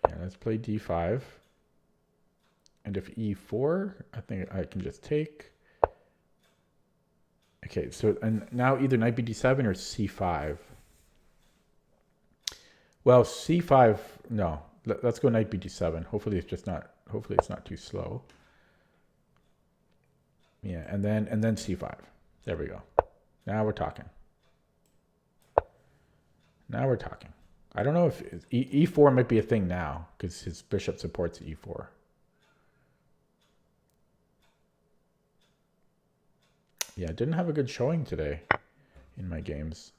Yeah, let's play d5. And if e4, I think I can just take. Okay, so and now either knight bd7 or c5. Well, c5, no. Let's go knight bd7. Hopefully it's not too slow. Yeah, and then c5. There we go. Now we're talking. Now we're talking. I don't know if e4 might be a thing now because his bishop supports e4. Yeah, I didn't have a good showing today in my games.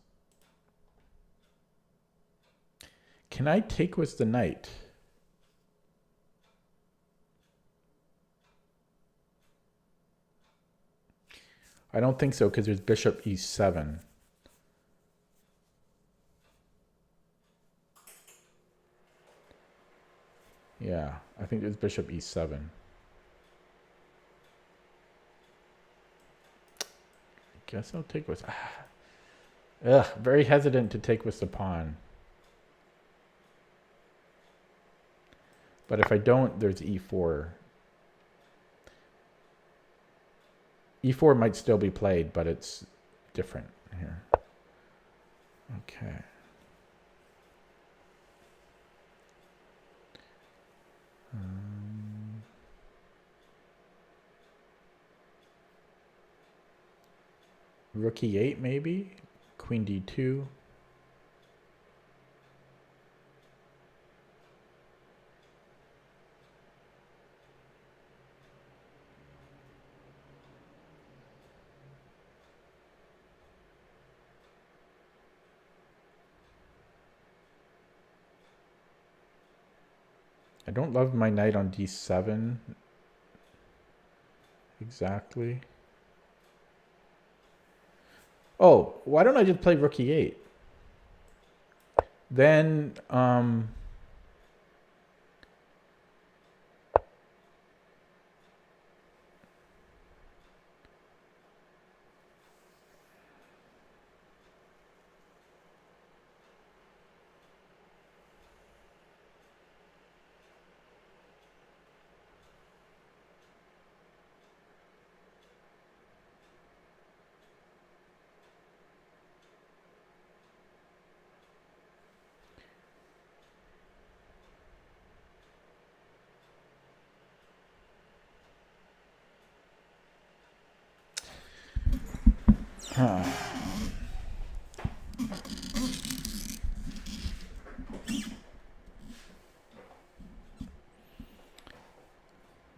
Can I take with the knight? I don't think so because there's bishop e7. Yeah, I think there's bishop e7. I guess I'll take with... Ugh, very hesitant to take with the pawn. But if I don't, there's e4. e4 might still be played, but it's different here. Okay. Rook e8 maybe? Queen d2. I don't love my knight on d7 exactly. Oh, why don't I just play rook e8? Then,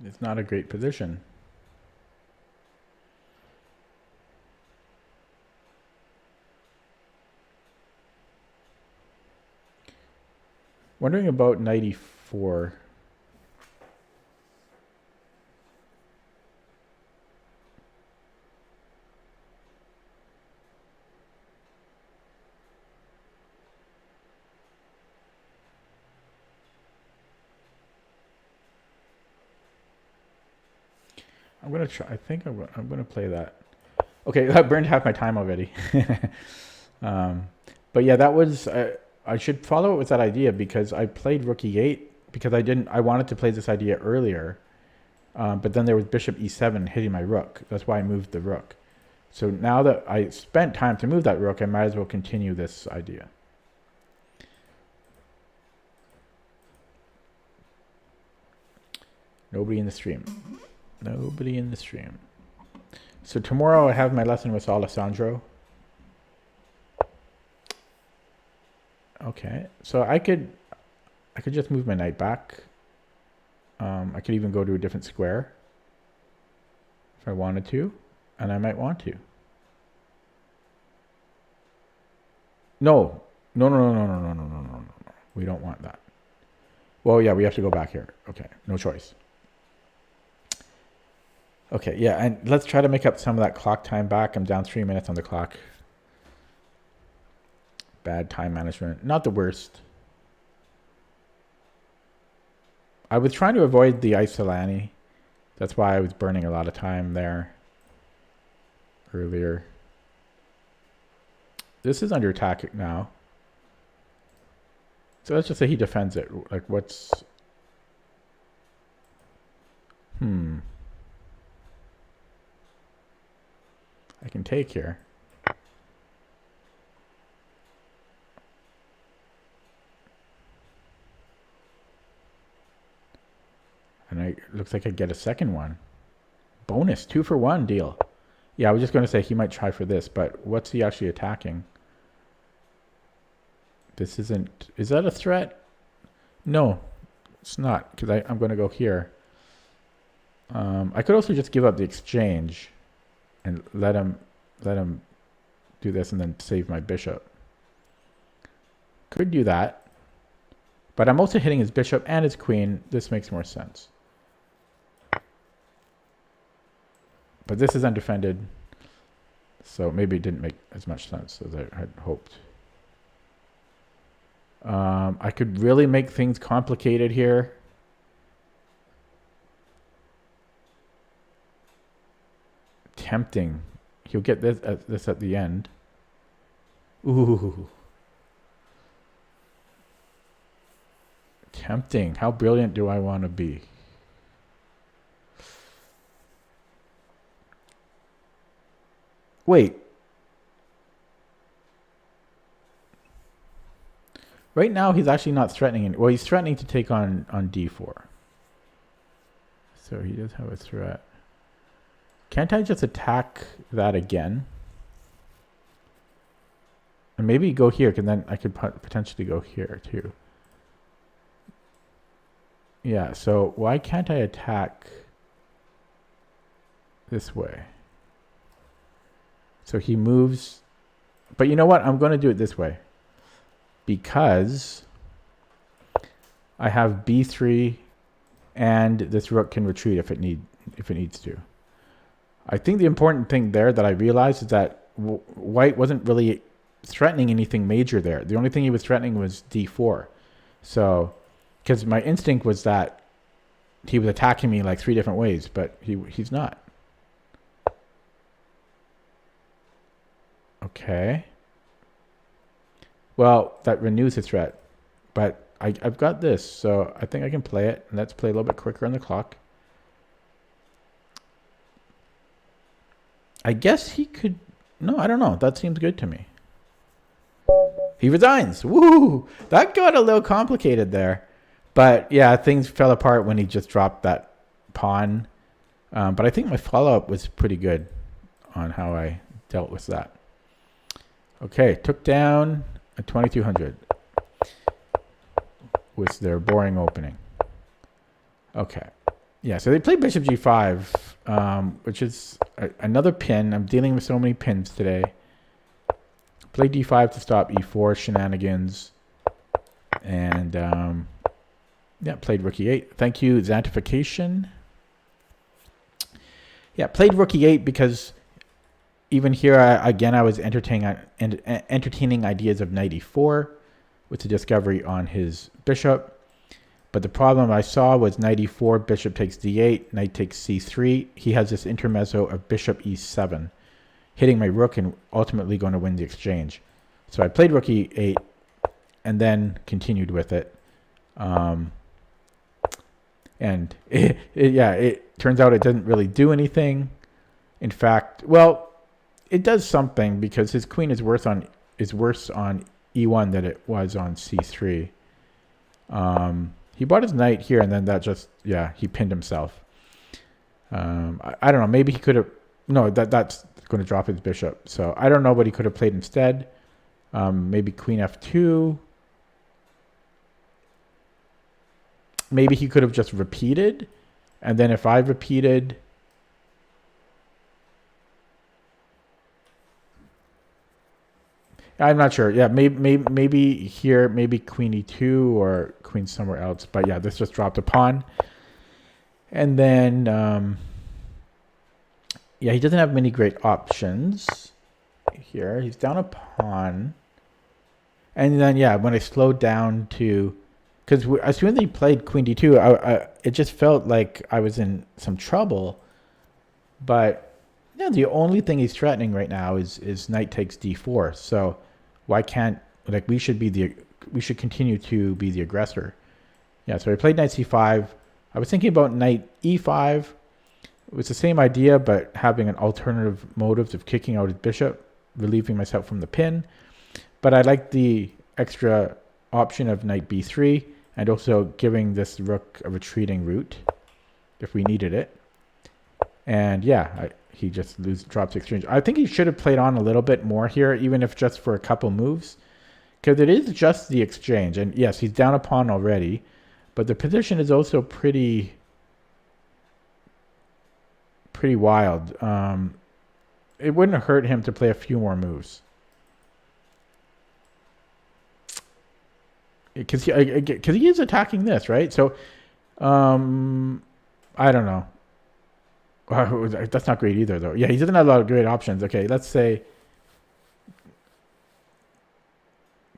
it's not a great position. Wondering about knight e4. I'm gonna try. I think I'm gonna play that. Okay, I burned half my time already. But yeah, that was. I should follow it with that idea because I played rook e8 because I wanted to play this idea earlier, but then there was bishop e7 hitting my rook. That's why I moved the rook. So now that I spent time to move that rook, I might as well continue this idea. Nobody in the stream. Nobody in the stream. So tomorrow I have my lesson with Alessandro. Okay, so I could just move my knight back. I could even go to a different square if I wanted to, and I might want to. No. We don't want that. Well, yeah, we have to go back here. Okay, no choice. Okay, yeah, and let's try to make up some of that clock time back. I'm down 3 minutes on the clock. Bad time management. Not the worst. I was trying to avoid the Isolani. That's why I was burning a lot of time there earlier. This is under attack now. So let's just say he defends it. Like what's... I can take here. And it looks like I get a second one. Bonus, 2-for-1 deal. Yeah, I was just going to say he might try for this, but what's he actually attacking? This isn't... Is that a threat? No, it's not, because I'm going to go here. I could also just give up the exchange and let him do this and then save my bishop. Could do that. But I'm also hitting his bishop and his queen. This makes more sense. But this is undefended, so maybe it didn't make as much sense as I had hoped. I could really make things complicated here. Tempting. He'll get this at the end. Ooh. Tempting. How brilliant do I want to be? Wait. Right now, he's actually not threatening. Well, he's threatening to take on d4. So he does have a threat. Can't I just attack that again? And maybe go here, because then I could potentially go here too. Yeah, so why can't I attack this way? So he moves. But you know what? I'm going to do it this way. Because I have b3 and this rook can retreat if it needs to. I think the important thing there that I realized is that white wasn't really threatening anything major there. The only thing he was threatening was d4. So, because my instinct was that he was attacking me like 3 different ways, but he's not. Okay. Well, that renews the threat, but I've got this, so I think I can play it. And let's play a little bit quicker on the clock. I guess he could... No, I don't know. That seems good to me. He resigns. Woo! That got a little complicated there. But yeah, things fell apart when he just dropped that pawn. But I think my follow-up was pretty good on how I dealt with that. Okay, took down a 2200 with their boring opening. Okay. Yeah, so they played bishop g5, which is another pin. I'm dealing with so many pins today. Play d5 to stop e4 shenanigans. And, yeah, played rook e8. Thank you, Xantification. Yeah, played rook e8 because even here, again, I was entertaining ideas of knight e4 with the discovery on his bishop. But the problem I saw was knight e4, bishop takes d8, knight takes c3. He has this intermezzo of bishop e7, hitting my rook and ultimately going to win the exchange. So I played rook e8 and then continued with it. And it turns out it didn't really do anything. In fact, well, it does something because his queen is worse on e1 than it was on c3. He bought his knight here, and then that just, yeah, he pinned himself. I don't know. Maybe he could have... No, that's going to drop his bishop. So I don't know what he could have played instead. Maybe queen f2. Maybe he could have just repeated. And then if I repeated... I'm not sure. Yeah, maybe here, maybe queen e2 or queen somewhere else. But yeah, this just dropped a pawn. And then, yeah, he doesn't have many great options here. He's down a pawn. And then, yeah, when I slowed down to... Because as soon as he played queen d2, it just felt like I was in some trouble. But... yeah, the only thing he's threatening right now is knight takes d4. So why can't, like, we should continue to be the aggressor. Yeah, so I played knight c5. I was thinking about knight e5. It was the same idea, but having an alternative motive of kicking out his bishop, relieving myself from the pin. But I like the extra option of knight b3 and also giving this rook a retreating route if we needed it. And yeah, he just drops exchange. I think he should have played on a little bit more here, even if just for a couple moves, because it is just the exchange. And yes, he's down a pawn already, but the position is also pretty wild. It wouldn't hurt him to play a few more moves. Because he is attacking this, right? So, I don't know. That's not great either, though. Yeah, he doesn't have a lot of great options. Okay, let's say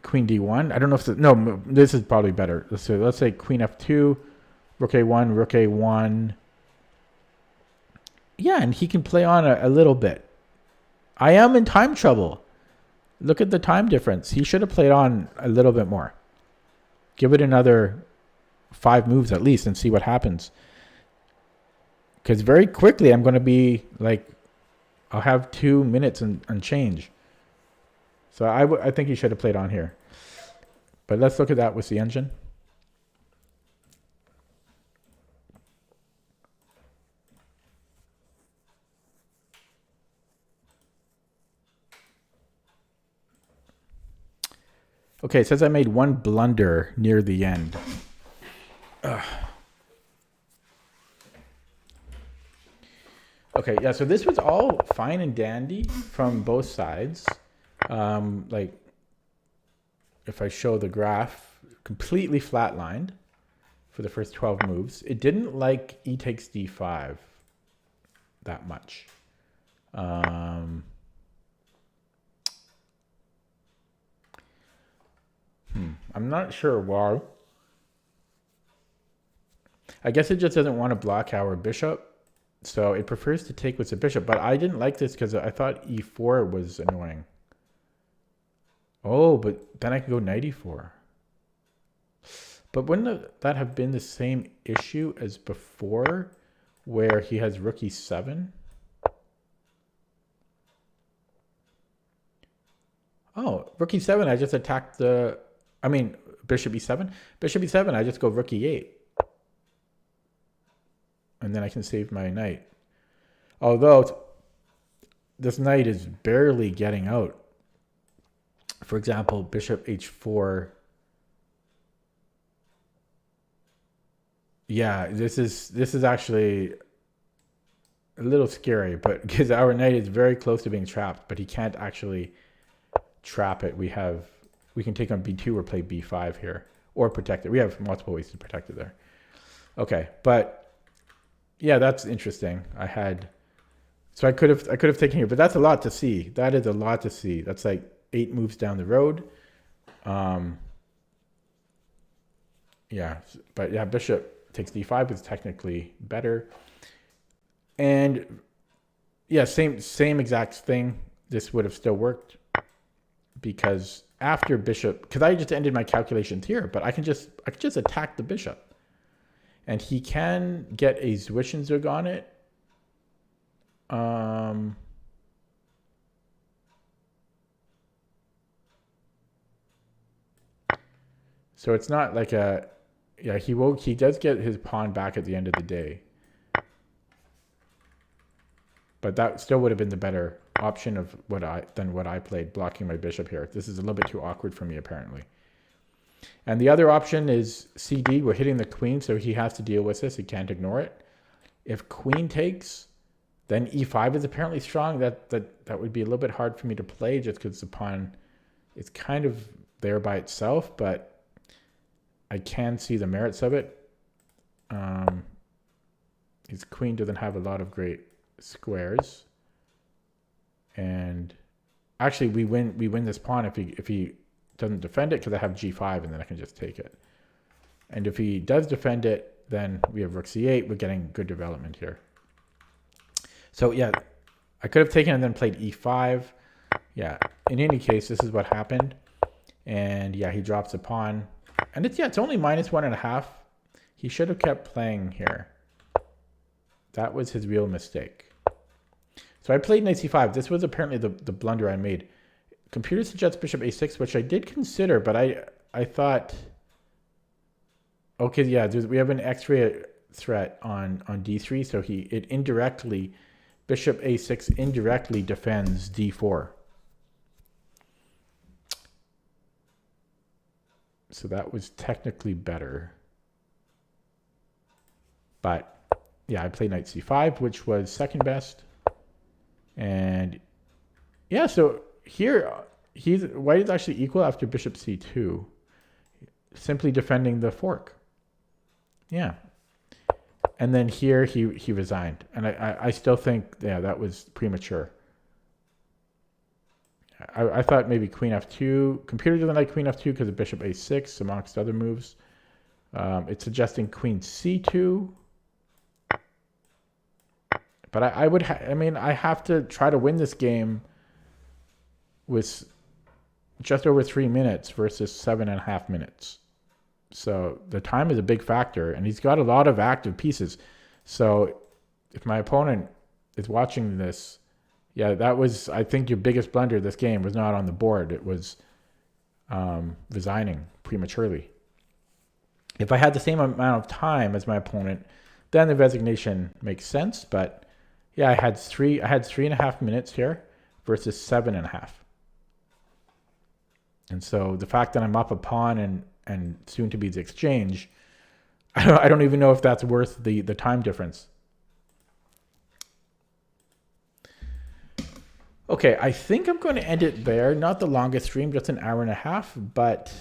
queen d1. I don't know if no, this is probably better. Let's say queen f2, rook a1, rook a1. Yeah, and he can play on a little bit. I am in time trouble. Look at the time difference. He should have played on a little bit more. Give it another 5 moves at least and see what happens. Because very quickly I'm going to be like, I'll have 2 minutes and change. So I think he should have played on here. But let's look at that with the engine. Okay, it says I made one blunder near the end. Okay, yeah, so this was all fine and dandy from both sides. Like, if I show the graph, completely flatlined for the first 12 moves. It didn't like e takes d5 that much. I'm not sure why. I guess it just doesn't want to block our bishop, so it prefers to take with the bishop. But I didn't like this because I thought e4 was annoying. Oh, but then I can go knight e4. But wouldn't that have been the same issue as before, where he has rook e7? Oh, rook e7, I just attacked the... I mean, bishop e7. Bishop e7, I just go rook e8. And then I can save my knight. Although, this knight is barely getting out. For example, bishop h4. Yeah, this is actually a little scary, but because our knight is very close to being trapped, but he can't actually trap it. We can take on b2 or play b5 here, or protect it. We have multiple ways to protect it there. Okay, but yeah, that's interesting. So I could have taken here, but that's a lot to see. That is a lot to see. That's like 8 moves down the road. Yeah, but yeah, bishop takes d5 is technically better. And yeah, same exact thing. This would have still worked because after bishop, because I just ended my calculations here, but I can just attack the bishop, and he can get a Zwischenzug on it. So it's not like a, yeah, he does get his pawn back at the end of the day. But that still would have been the better option of than what I played, blocking my bishop here. This is a little bit too awkward for me, apparently. And the other option is CD. We're hitting the queen, so he has to deal with this. He can't ignore it. If queen takes, then e5 is apparently strong. That would be a little bit hard for me to play just because the pawn is kind of there by itself, but I can see the merits of it. His queen doesn't have a lot of great squares, and actually we win this pawn if he doesn't defend it, because I have g5 and then I can just take it. And if he does defend it, then we have rook c8. We're getting good development here. So yeah, I could have taken and then played e5. Yeah, in any case, this is what happened. And yeah, he drops a pawn. And it's only -1.5. He should have kept playing here. That was his real mistake. So I played knight c5. This was apparently the blunder I made. Computer suggests bishop a6, which I did consider, but I thought, okay, yeah, we have an x-ray threat on d3, so it indirectly, bishop a6 indirectly defends d4. So that was technically better. But yeah, I played knight c5, which was second best. And yeah, so here white is actually equal after bishop c2, simply defending the fork. Yeah. And then here he resigned. And I still think, yeah, that was premature. I thought maybe queen f2. Computer doesn't like queen f2 because of bishop a6, amongst other moves. It's suggesting queen c2. But I have to try to win this game with just over 3 minutes versus 7.5 minutes. So the time is a big factor, and he's got a lot of active pieces. So if my opponent is watching this, yeah, that was, I think, your biggest blunder this game was not on the board. It was resigning prematurely. If I had the same amount of time as my opponent, then the resignation makes sense. But yeah, I had 3.5 minutes here versus 7.5. And so the fact that I'm up a pawn and soon to be the exchange, I don't even know if that's worth the time difference. Okay, I think I'm going to end it there. Not the longest stream, just an hour and a half. But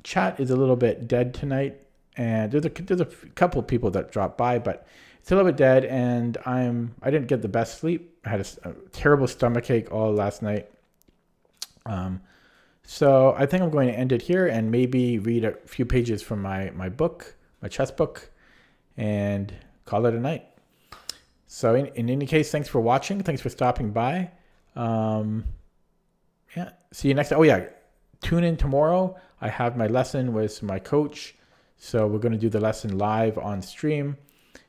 chat is a little bit dead tonight, and there's a couple of people that dropped by, but it's a little bit dead. And I didn't get the best sleep. I had a terrible stomachache all last night. So I think I'm going to end it here and maybe read a few pages from my book, my chess book, and call it a night. So in any case, thanks for watching. Thanks for stopping by. Yeah, see you next time. Oh yeah, tune in tomorrow. I have my lesson with my coach. So we're going to do the lesson live on stream.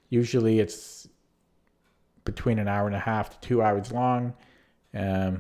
Usually it's between an hour and a half to 2 hours long. Yeah.